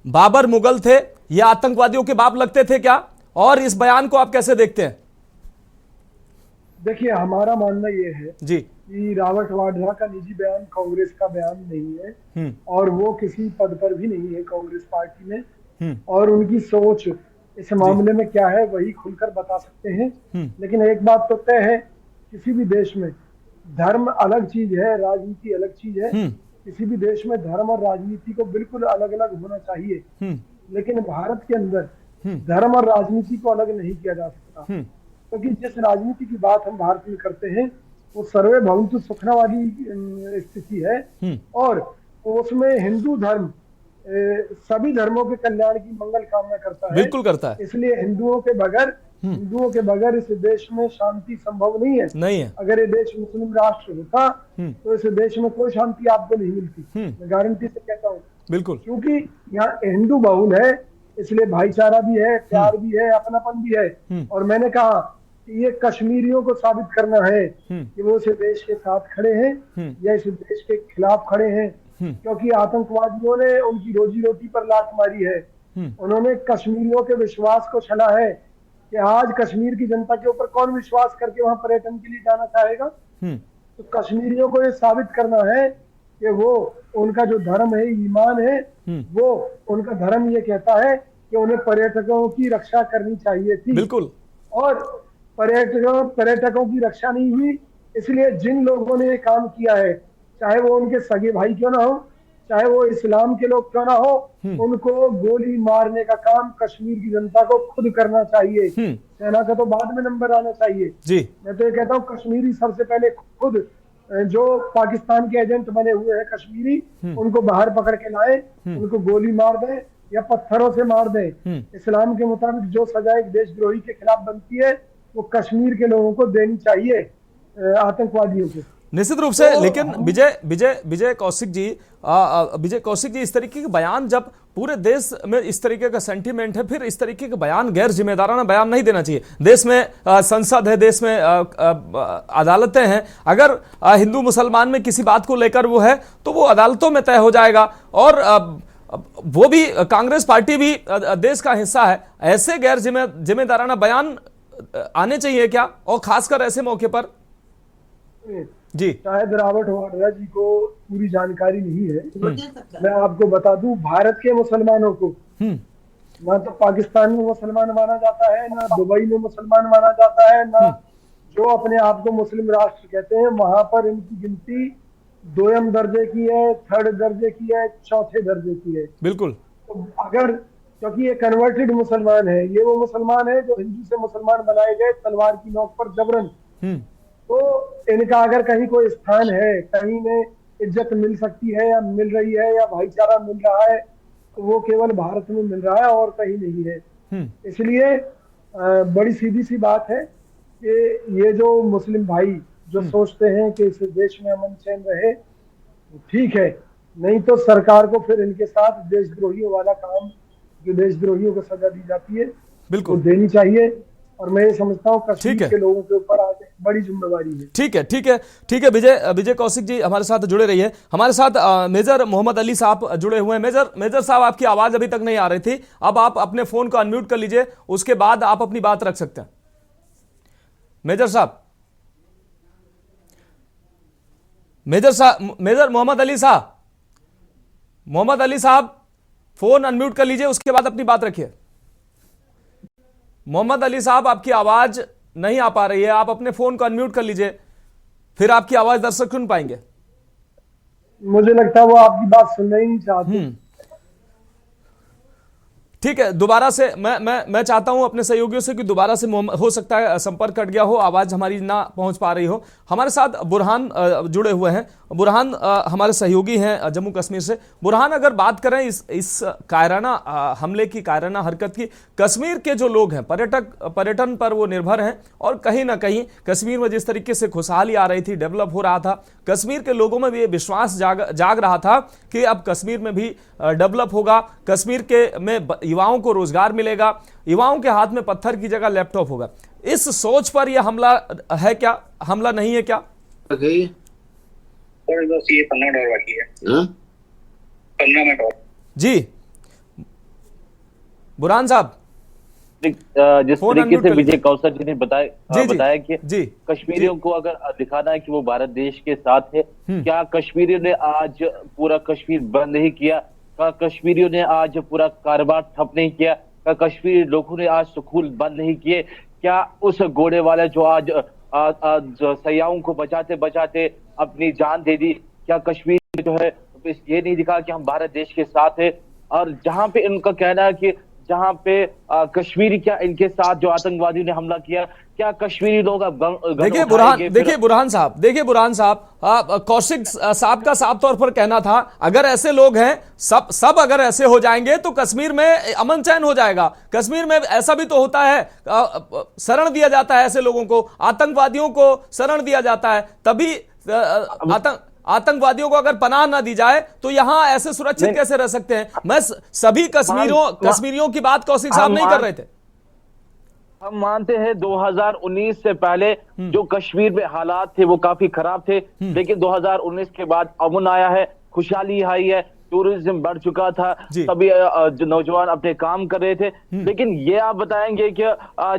A: बाबर मुगल थे, ये आतंकवादियों के बाप लगते थे क्या? और इस बयान को आप कैसे देखते हैं?
J: देखिए, हमारा मानना ये है जी कि रॉबर्ट वाड्रा का निजी बयान कांग्रेस का बयान नहीं है और वो किसी पद पर भी नहीं है कांग्रेस पार्टी में, और उनकी सोच इस मामले में क्या है वही खुलकर बता सकते हैं। लेकिन एक बात तो तय है, किसी भी देश में धर्म अलग चीज है, राजनीति अलग चीज है। किसी भी देश में धर्म और राजनीति को बिल्कुल अलग अलग होना चाहिए, लेकिन भारत के अंदर धर्म और राजनीति को अलग नहीं किया जा सकता। क्योंकि जिस राजनीति की बात हम भारत में करते हैं वो सर्वे भवन्तु सुखना वाली स्थिति है, और उसमें हिंदू धर्म सभी धर्मों के कल्याण की मंगल कामना करता है।
A: बिल्कुल करता है।
J: इसलिए हिंदुओं के बगैर इस देश में शांति संभव नहीं है। अगर ये देश मुस्लिम राष्ट्र होता तो इस देश में कोई शांति आपको नहीं मिलती, मैं गारंटी से कहता हूँ।
A: बिल्कुल,
J: क्योंकि यहाँ हिंदू बहुल है, इसलिए भाईचारा भी है, प्यार भी है, अपनापन भी है। और मैंने कहा कि ये कश्मीरियों को साबित करना है कि वो इस देश के साथ खड़े हैं या इस देश के खिलाफ खड़े हैं। क्योंकि आतंकवादियों ने उनकी रोजी रोटी पर लात मारी है। उन्होंने कश्मीरियों के विश्वास को छला है कि आज कश्मीर की जनता के ऊपर कौन विश्वास करके वहां पर्यटन के लिए जाना चाहेगा। तो कश्मीरियों को ये साबित करना है कि वो उनका जो धर्म है, ईमान है, वो उनका धर्म ये कहता है कि उन्हें पर्यटकों की रक्षा करनी चाहिए थी।
A: बिल्कुल।
J: और पर्यटकों की रक्षा नहीं हुई, इसलिए जिन लोगों ने ये काम किया है, चाहे वो उनके सगे भाई क्यों ना हो, चाहे वो इस्लाम के लोग क्यों ना हो, उनको गोली मारने का काम कश्मीर की जनता को खुद करना चाहिए। सेना का तो बाद में नंबर आना चाहिए जी। मैं तो ये कहता हूँ कश्मीरी सबसे पहले खुद, जो पाकिस्तान के एजेंट बने हुए हैं कश्मीरी, उनको बाहर पकड़ के लाए, उनको गोली मार दें या पत्थरों से मार दें। इस्लाम के मुताबिक जो सजा एक देशद्रोही के खिलाफ बनती है वो कश्मीर के लोगों को देनी चाहिए आतंकवादियों को।
A: निश्चित रूप से। लेकिन विजय कौशिक जी इस तरीके के बयान, जब पूरे देश में इस तरीके का सेंटीमेंट है, फिर इस तरीके के बयान गैर जिम्मेदाराना बयान नहीं देना चाहिए। देश में संसद है, देश में अदालतें हैं। अगर हिंदू मुसलमान में किसी बात को लेकर वो है तो वो अदालतों में तय हो जाएगा, और वो भी कांग्रेस पार्टी भी देश का हिस्सा है। ऐसे गैर जिम्मेदाराना बयान आने चाहिए क्या, और खासकर ऐसे मौके पर? जी,
J: शायद रॉबर्ट वाड्रा जी को पूरी जानकारी नहीं है। मैं आपको बता दूं, भारत के मुसलमानों को ना तो पाकिस्तान में मुसलमान माना जाता है, ना दुबई में मुसलमान माना जाता है, ना जो अपने आप को मुस्लिम राष्ट्र कहते हैं वहां पर इनकी गिनती 2म दर्जे की है, 3rd दर्जे की है, 4थे दर्जे की है।
A: बिल्कुल।
J: तो अगर, क्योंकि ये कन्वर्टेड मुसलमान है, ये वो मुसलमान है जो हिंदू से मुसलमान बनाए गए तलवार की नोक पर जबरन, तो इनका अगर कहीं कोई स्थान है, कहीं में इज्जत मिल सकती है या मिल रही है या भाईचारा मिल रहा है, तो वो केवल भारत में मिल रहा है और कहीं नहीं है। इसलिए बड़ी सीधी सी बात है कि ये जो मुस्लिम भाई जो सोचते हैं कि इस देश में अमन चैन रहे, ठीक है, नहीं तो सरकार को फिर इनके साथ देशद्रोहियों वाला काम, जो देशद्रोहियों को सजा दी जाती है,
A: बिल्कुल
J: देनी चाहिए। और मैं ये समझता हूँ कश्मीर के लोगों के ऊपर आज बड़ी जिम्मेवारी है।
A: ठीक है। विजय कौशिक जी हमारे साथ जुड़े रहिए। हमारे साथ मेजर मोहम्मद अली साहब जुड़े हुए हैं। मेजर साहब, आपकी आवाज अभी तक नहीं आ रही थी, अब आप अपने फोन को अनम्यूट कर लीजिए, उसके बाद आप अपनी बात रख सकते हैं। मेजर मोहम्मद अली साहब फोन अनम्यूट कर लीजिए, उसके बाद अपनी बात रखिए। मोहम्मद अली साहब, आपकी आवाज नहीं आ पा रही है, आप अपने फोन को अनम्यूट कर लीजिए, फिर आपकी आवाज दर्शक सुन पाएंगे।
J: मुझे लगता है वो आपकी बात सुनना ही नहीं चाहते।
A: ठीक है, दोबारा से मैं चाहता हूं अपने सहयोगियों से कि दोबारा से हो सकता है संपर्क कट गया हो, आवाज हमारी ना पहुंच पा रही हो। हमारे साथ बुरहान जुड़े हुए हैं। बुरहान हमारे सहयोगी हैं जम्मू कश्मीर से। बुरहान, अगर बात करें इस कायराना हमले की, कायराना हरकत की, कश्मीर के जो लोग हैं, पर्यटन पर वो निर्भर हैं, और कहीं ना कहीं कश्मीर में जिस तरीके से खुशहाली आ रही थी, डेवलप हो रहा था, कश्मीर के लोगों में भी ये विश्वास जाग रहा था कि अब कश्मीर में भी डेवलप होगा, कश्मीर के में युवाओं को रोजगार मिलेगा, युवाओं के हाथ में पत्थर की जगह लैपटॉप होगा। इस सोच पर यह हमला है क्या, हमला नहीं है क्या?
H: ये 15 डॉलर बाकी है। 15 मिनट और। जी
A: बुरहान साहब,
D: जिस तरीके से विजय कौशल जी ने बताया कि कश्मीरियों को अगर दिखाना है कि वो भारत देश के साथ है, क्या कश्मीरियों ने आज पूरा कश्मीर बंद नहीं किया? क्या कश्मीरियों ने आज पूरा कारोबार ठप नहीं किया? क्या कश्मीरी लोगों ने आज स्कूल बंद नहीं किए? क्या उस घोड़े वाले जो आज सयाहों को बचाते बचाते अपनी जान दे दी, क्या कश्मीर जो है ये नहीं दिखा कि हम भारत देश के साथ है? और जहां पे इनका कहना है कि जहां पे कश्मीरी, क्या इनके साथ जो आतंकवादियों ने हमला किया, क्या कश्मीरी लोग अब
A: देखिए बुरहान साहब, कौशिक साहब का साफ तौर पर कहना था, अगर ऐसे लोग हैं, सब अगर ऐसे हो जाएंगे तो कश्मीर में अमन चैन हो जाएगा। कश्मीर में ऐसा भी तो होता है, शरण दिया जाता है ऐसे लोगों को, आतंकवादियों को शरण दिया जाता है, तभी आतंकवादियों को अगर पनाह ना दी जाए तो यहां ऐसे सुरक्षित कैसे रह सकते हैं? मैं सभी कश्मीरियों की बात कौशिक साहब नहीं कर रहे थे।
D: हम मानते हैं 2019 से पहले जो कश्मीर में हालात थे वो काफी खराब थे, लेकिन 2019 के बाद अमन आया है, खुशहाली आई है, टूरिज्म बढ़ चुका था, सभी नौजवान अपने काम कर रहे थे। लेकिन ये आप बताएंगे कि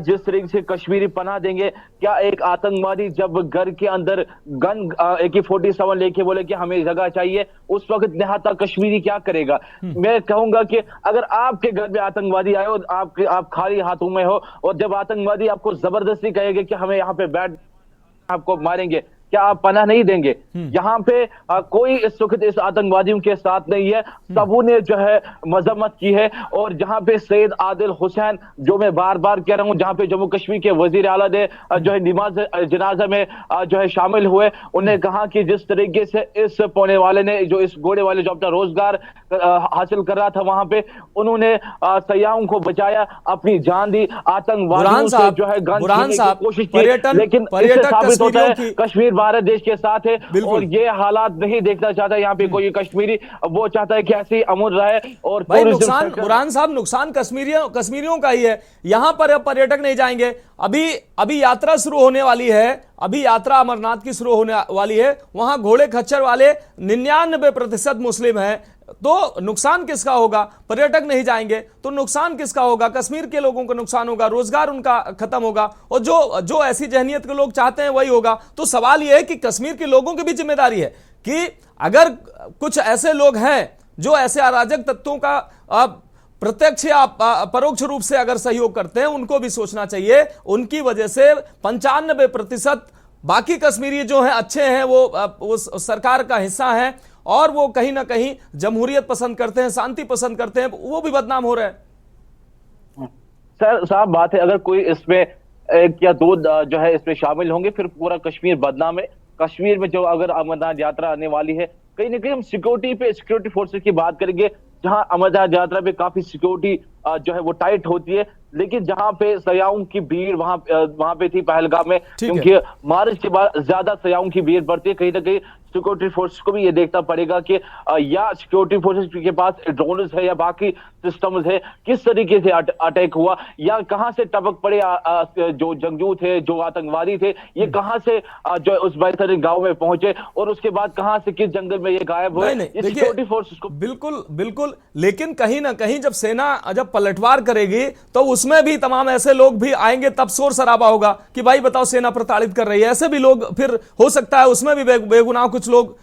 D: जिस तरीके से कश्मीरी पनाह देंगे, क्या एक आतंकवादी जब घर के अंदर गन AK-47 लेके बोले कि हमें जगह चाहिए, उस वक्त निहत्था कश्मीरी क्या करेगा? मैं कहूंगा कि अगर आपके घर में आतंकवादी आए और आप खाली हाथों में हो, और जब आतंकवादी आपको जबरदस्ती कहेंगे कि हमें यहाँ पे बैठ, आपको मारेंगे, क्या आप पनाह नहीं देंगे? यहाँ पे कोई इस वक्त इस आतंकवादियों के साथ नहीं है, सबों ने जो है मजम्मत की है। और जहाँ पे सैयद आदिल हुसैन, जो मैं बार बार कह रहा हूँ, जहाँ पे जम्मू कश्मीर के वजीर आला ने जो है नमाज जनाजा में जो है शामिल हुए, उन्हें कहा कि जिस तरीके से इस पौने वाले ने, जो इस घोड़े वाले जो अपना रोजगार हासिल कर रहा था, वहां पे उन्होंने सयाहों को बचाया, अपनी जान दी, आतंकवादियों से जो है कोशिश की, लेकिन इससे साबित होता है कश्मीर भारत देश के साथ है और ये हालात नहीं देखना चाहता यहाँ पे कोई कश्मीरी, वो चाहता है कि ऐसे ही अमन रहे। और
A: भाई नुकसान बुरहान साहब, नुकसान कश्मीरियों का ही है। यहाँ पर अब पर्यटक नहीं जाएंगे। अभी यात्रा शुरू होने वाली है, अभी यात्रा अमरनाथ की शुरू होने वाली है। वहां घोड़े खच्चर वाले 99% मुस्लिम हैं, तो नुकसान किसका होगा? पर्यटक नहीं जाएंगे तो नुकसान किसका होगा? कश्मीर के लोगों को नुकसान होगा, रोजगार उनका खत्म होगा, और जो ऐसी जहनियत के लोग चाहते हैं वही होगा। तो सवाल यह है कि कश्मीर के लोगों की भी जिम्मेदारी है कि अगर कुछ ऐसे लोग हैं जो ऐसे अराजक तत्वों का प्रत्यक्ष या परोक्ष रूप से अगर सहयोग करते हैं, उनको भी सोचना चाहिए। उनकी वजह से 95% बाकी कश्मीरी जो हैं अच्छे हैं, वो सरकार का हिस्सा है और वो कहीं ना कहीं जमहूरियत पसंद करते हैं, शांति पसंद करते हैं, वो भी बदनाम हो रहे हैं।
D: सर साहब बात है, अगर कोई इसमें एक या दो जो है इसमें शामिल होंगे फिर पूरा कश्मीर बदनाम है। कश्मीर में जो अगर अमरनाथ यात्रा आने वाली है, कहीं ना कहीं हम सिक्योरिटी फोर्सेस की बात करेंगे, जहां अमरनाथ यात्रा पे काफी सिक्योरिटी जो है वो टाइट होती है, लेकिन जहां पे सयाओं की भीड़ वहां पे थी पहलगाम में, क्योंकि मार्च के बाद ज्यादा सयाओं की भीड़ बढ़ती है। कहीं ना कहीं सिक्योरिटी फोर्स को भी ये देखना पड़ेगा कि या सिक्योरिटी फोर्सेस के पास ड्रोन्स है या बाकी सिस्टम्स है, किस तरीके से अटैक हुआ, या कहां से टपक पड़े जो जंगजू थे, जो आतंकवादी थे, ये कहां से जो उस बैतरणी गांव में पहुंचे और उसके बाद कहां से किस जंगल में ये गायब हुए। सिक्योरिटी फोर्सेस को
A: बिल्कुल, लेकिन कहीं ना कहीं जब सेना जब पलटवार करेगी तो उसमें भी तमाम ऐसे लोग भी आएंगे, तब शोर शराबा होगा कि भाई बताओ सेना प्रताड़ित कर रही है। ऐसे भी लोग फिर हो सकता है उसमें भी बेगुनाह कुछ लोग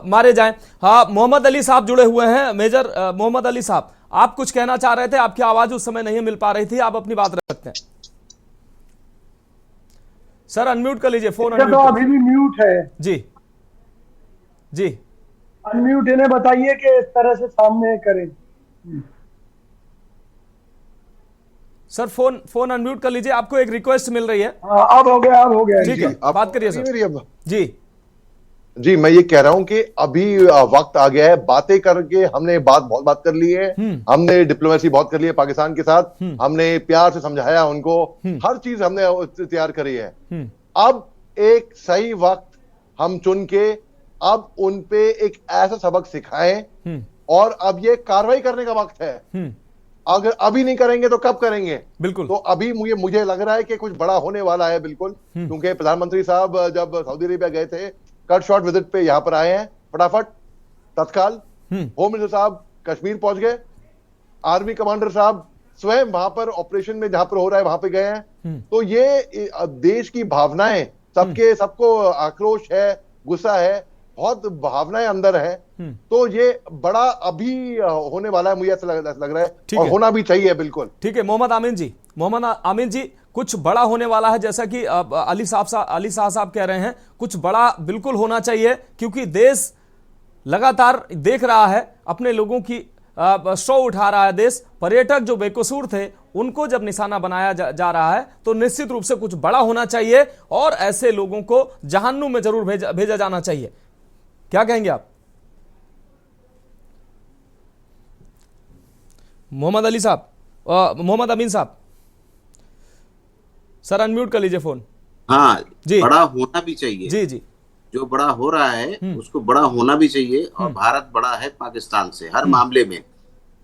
A: मारे जाएं। हाँ, मोहम्मद अली साहब जुड़े हुए हैं। मेजर मोहम्मद अली साहब, आप कुछ कहना चाह रहे थे, आपकी आवाज उस समय नहीं मिल पा रही थी, आप अपनी बात रख सकते हैं। सर अनम्यूट कर लीजिए फोन।
J: तो अभी भी म्यूट है।
A: जी
J: अनम्यूट इन्हें बताइए कि इस तरह से सामने करें।
A: सर फोन अनम्यूट कर लीजिए, आपको एक रिक्वेस्ट मिल रही है।
J: अब हो गया।
A: ठीक है, बात करिए सर।
G: जी मैं ये कह रहा हूं कि अभी वक्त आ गया है, बातें करके हमने बहुत बात कर ली है, हमने डिप्लोमेसी बहुत कर ली है पाकिस्तान के साथ, हमने प्यार से समझाया उनको, हर चीज हमने तैयार करी है। अब एक सही वक्त हम चुन के अब उन पे एक ऐसा सबक सिखाएं और अब ये कार्रवाई करने का वक्त है। अगर अभी नहीं करेंगे तो कब करेंगे?
A: बिल्कुल।
G: तो अभी मुझे लग रहा है कि कुछ बड़ा होने वाला है, बिल्कुल, क्योंकि प्रधानमंत्री साहब जब सऊदी अरेबिया गए थे, कट शॉर्ट विजिट पे यहां पर आए हैं, फटाफट तत्काल। होम मिनिस्टर साहब कश्मीर पहुंच गए, आर्मी कमांडर साहब स्वयं वहां पर ऑपरेशन में जहां पर हो रहा है वहां पे गए हैं। तो ये देश की भावनाएं, सबको आक्रोश है, गुस्सा है, बहुत भावनाएं अंदर है, तो ये बड़ा अभी होने वाला है, मुझे ऐसा लग रहा है, और होना भी चाहिए। बिल्कुल
A: ठीक है। मोहम्मद आमीन जी, कुछ बड़ा होने वाला है, जैसा कि अली शाह साहब कह रहे हैं, कुछ बड़ा बिल्कुल होना चाहिए, क्योंकि देश लगातार देख रहा है अपने लोगों की शो उठा रहा है। देश पर्यटक जो बेकसूर थे उनको जब निशाना बनाया जा रहा है, तो निश्चित रूप से कुछ बड़ा होना चाहिए और ऐसे लोगों को जहन्नुम में जरूर भेजा जाना चाहिए। क्या कहेंगे आप? मोहम्मद अली साहब, मोहम्मद अमीन साहब, सर अनम्यूट कर लीजिए फोन।
E: हाँ
A: जी,
E: बड़ा होना भी चाहिए।
A: जी
E: जो बड़ा हो रहा है उसको बड़ा होना भी चाहिए, और भारत बड़ा है पाकिस्तान से हर मामले में,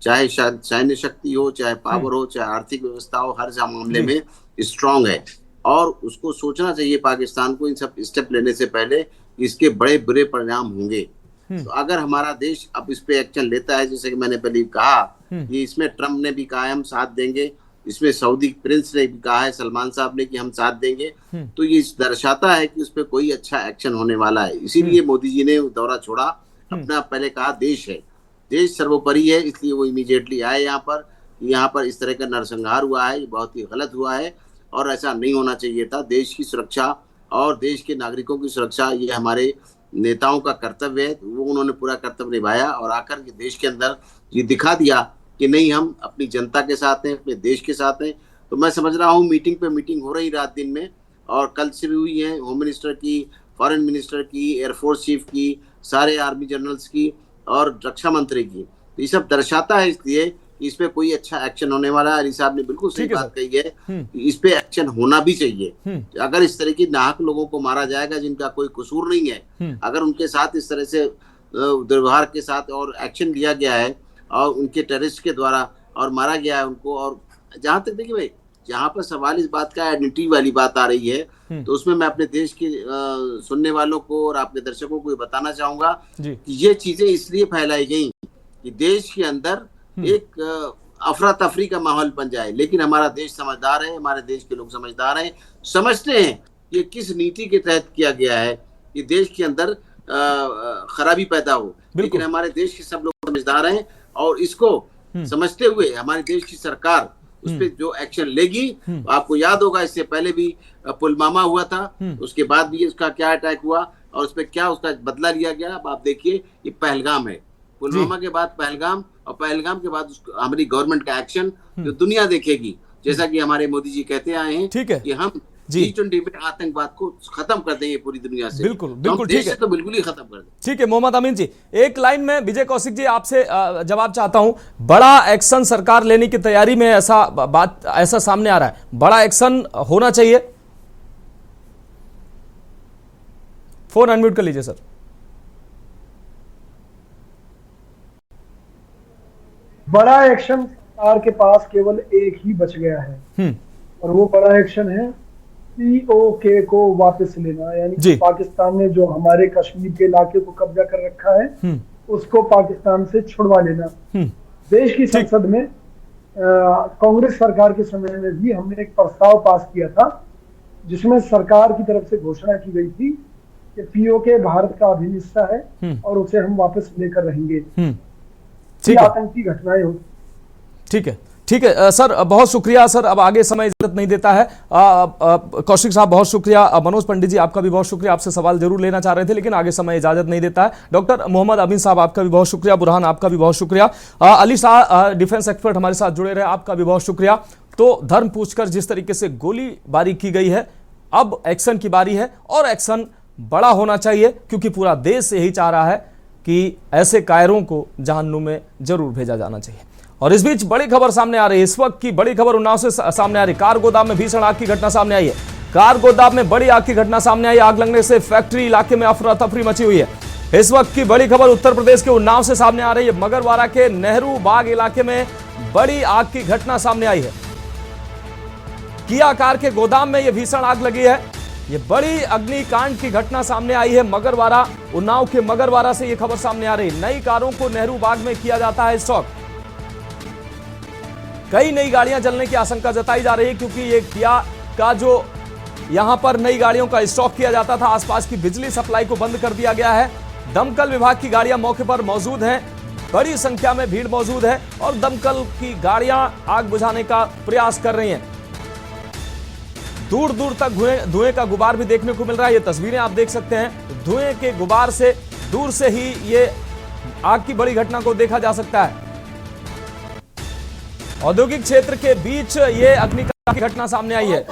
E: चाहे सैन्य शक्ति हो, चाहे पावर हो, चाहे आर्थिक व्यवस्था हो, हर मामले में स्ट्रांग है। और उसको सोचना चाहिए पाकिस्तान को इन सब स्टेप लेने से पहले इसके बड़े बुरे परिणाम होंगे। तो अगर हमारा देश अब इस पे एक्शन लेता है, जैसे कि मैंने पहले कहा, ये इसमें ट्रम्प ने भी कहा है हम साथ देंगे, इसमें सऊदी प्रिंस ने भी कहा है, सलमान साहब ने, कि हम साथ देंगे, तो ये दर्शाता है कि उस पर कोई अच्छा एक्शन होने वाला है। इसीलिए मोदी जी ने दौरा छोड़ा। अपना पहले कहा देश है, देश सर्वोपरि है, इसलिए वो इमीडिएटली आए यहाँ पर इस तरह का नरसंहार हुआ है, ये बहुत ही गलत हुआ है और ऐसा नहीं होना चाहिए था। देश की सुरक्षा और देश के नागरिकों की सुरक्षा ये हमारे नेताओं का कर्तव्य है, वो उन्होंने पूरा कर्तव्य निभाया और आकर के देश के अंदर ये दिखा दिया कि नहीं, हम अपनी जनता के साथ हैं, अपने देश के साथ हैं। तो मैं समझ रहा हूँ मीटिंग पे मीटिंग हो रही रात दिन में, और कल से भी हुई है, होम मिनिस्टर की, फॉरेन मिनिस्टर की, एयरफोर्स चीफ की, सारे आर्मी जनरल्स की और रक्षा मंत्री की। तो ये सब दर्शाता है इसलिए इस पे कोई अच्छा एक्शन होने वाला है। अली साहब ने बिल्कुल सही बात कही है, इस पे एक्शन होना भी चाहिए। अगर इस तरह की नाहक लोगों को मारा जाएगा जिनका कोई कसूर नहीं है, अगर उनके साथ इस तरह से दुर्व्यवहार के साथ और एक्शन लिया गया है और उनके टेररिस्ट के द्वारा और मारा गया है उनको, और जहां तक देखिए भाई, जहां पर सवाल इस बात का आइडेंटिटी वाली बात आ रही है, तो उसमें मैं अपने देश के सुनने वालों को और आपके दर्शकों को ये बताना चाहूंगा कि ये चीजें इसलिए फैलाई गई कि देश के अंदर एक अफरा तफरी का माहौल बन जाए। लेकिन हमारा देश समझदार है, हमारे देश के लोग समझदार हैं, समझते हैं कि किस नीति के तहत किया गया है कि देश के अंदर खराबी पैदा हो। लेकिन हमारे देश के सब लोग समझदार हैं और इसको समझते हुए हमारे देश की सरकार उस पर जो एक्शन लेगी। आपको याद होगा इससे पहले भी पुलवामा हुआ था, उसके बाद भी उसका क्या अटैक हुआ और उस पर क्या उसका बदला लिया गया। अब आप देखिए ये पहलगाम है, पुलवामा के बाद पहलगाम और पहलगाम के बाद हमारी गवर्नमेंट का एक्शन जो दुनिया देखेगी। जैसा कि हमारे मोदी जी कहते आए हैं कि हम G20 में आतंकवाद को खत्म कर देंगे पूरी दुनिया से।
A: बिल्कुल बिल्कुल ठीक है,
E: तो बिल्कुल ही खत्म कर दें।
A: ठीक है मोहम्मद अमीन जी, एक लाइन में विजय कौशिक जी आपसे जवाब चाहता हूं। बड़ा एक्शन सरकार लेने की तैयारी में ऐसा सामने आ रहा है, बड़ा एक्शन होना चाहिए। फोन अनम्यूट कर लीजिए सर।
J: बड़ा एक्शन सरकार के पास केवल एक ही बच गया है और वो बड़ा एक्शन है POK को वापस लेना। यानी पाकिस्तान ने जो हमारे कश्मीर के इलाके को कब्जा कर रखा है उसको पाकिस्तान से छुड़वा लेना। देश की संसद में कांग्रेस सरकार के समय में भी हमने एक प्रस्ताव पास किया था जिसमें सरकार की तरफ से घोषणा की गई थी कि POK भारत का अभिन्न हिस्सा है और उसे हम वापस लेकर रहेंगे। आतंकी घटनाएं हो।
A: ठीक है, ठीक है सर, बहुत शुक्रिया सर। अब आगे समय इजाजत नहीं देता है। कौशिक साहब बहुत शुक्रिया। मनोज पंडित जी आपका भी बहुत शुक्रिया, आपसे सवाल जरूर लेना चाह रहे थे लेकिन आगे समय इजाजत नहीं देता है। डॉक्टर मोहम्मद अमीन साहब आपका भी बहुत शुक्रिया। बुरहान आपका भी बहुत शुक्रिया। अली शाह डिफेंस एक्सपर्ट हमारे साथ जुड़े रहे, आपका भी बहुत शुक्रिया। तो धर्म पूछकर जिस तरीके से गोलीबारी की गई है, अब एक्शन की बारी है और एक्शन बड़ा होना चाहिए क्योंकि पूरा देश यही चाह रहा है कि ऐसे कायरों को जहन्नुम में जरूर भेजा जाना चाहिए। और इस बीच बड़ी खबर सामने आ रही है, इस वक्त की बड़ी खबर उन्नाव से सामने आ रही। कार गोदाम में भीषण आग की घटना सामने आई है। कार गोदाम में बड़ी आग की घटना सामने आई। आग लगने से फैक्ट्री इलाके में अफरा तफरी मची हुई है। इस वक्त की बड़ी खबर उत्तर प्रदेश के उन्नाव से सामने आ रही है। मगरवाड़ा के नेहरू बाग इलाके में बड़ी आग की घटना सामने आई है। किया कार के गोदाम में यह भीषण आग लगी है। ये बड़ी अग्निकांड की घटना सामने आई है मगरवाड़ा, उन्नाव के मगरवाड़ा से यह खबर सामने आ रही है। नई कारों को नेहरू बाग में किया जाता है स्टॉक। कई नई गाड़ियां जलने की आशंका जताई जा रही है क्योंकि ये किया का जो यहां पर नई गाड़ियों का स्टॉक किया जाता था, आसपास की बिजली सप्लाई को बंद कर दिया गया है। दमकल विभाग की गाड़ियां मौके पर मौजूद हैं, बड़ी संख्या में भीड़ मौजूद है और दमकल की गाड़ियां आग बुझाने का प्रयास कर रही हैं। दूर दूर तक धुएं का गुबार भी देखने को मिल रहा है। ये तस्वीरें आप देख सकते हैं, धुएं के गुबार से दूर से ही ये आग की बड़ी घटना को देखा जा सकता है। औद्योगिक क्षेत्र के बीच ये अग्निकांड की घटना सामने आई है।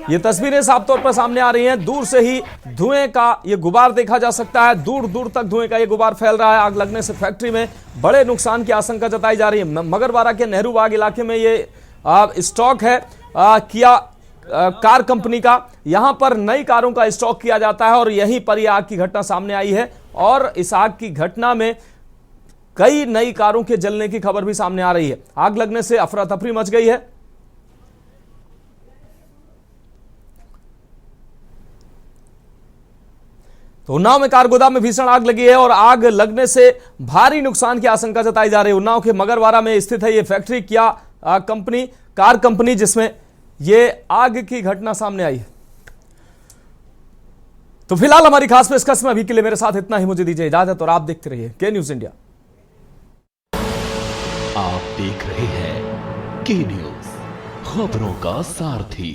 A: ये तस्वीरें साफ तौर पर सामने आ रही हैं। दूर से ही धुएं का ये गुबार देखा जा सकता है, दूर दूर तक धुएं का ये गुबार फैल रहा है। आग लगने से फैक्ट्री में बड़े नुकसान की आशंका जताई जा रही है। मगरवाड़ा के नेहरू बाग इलाके में ये स्टॉक है किया कार कंपनी का। यहां पर नई कारों का स्टॉक किया जाता है और यहीं पर यह आग की घटना सामने आई है और इस आग की घटना में कई नई कारों के जलने की खबर भी सामने आ रही है। आग लगने से अफरा तफरी मच गई है। तो उन्नाव में कार गोदाम में भीषण आग लगी है और आग लगने से भारी नुकसान की आशंका जताई जा रही है। उन्नाव के मगरवाड़ा में स्थित है ये फैक्ट्री किया कंपनी, कार कंपनी, जिसमें ये आग की घटना सामने आई है। तो फिलहाल हमारी खास पेशकश में अभी के लिए मेरे साथ इतना ही। मुझे दीजिए इजाजत और आप देखते रहिए के न्यूज इंडिया।
K: आप देख रहे हैं के न्यूज, खबरों का सारथी।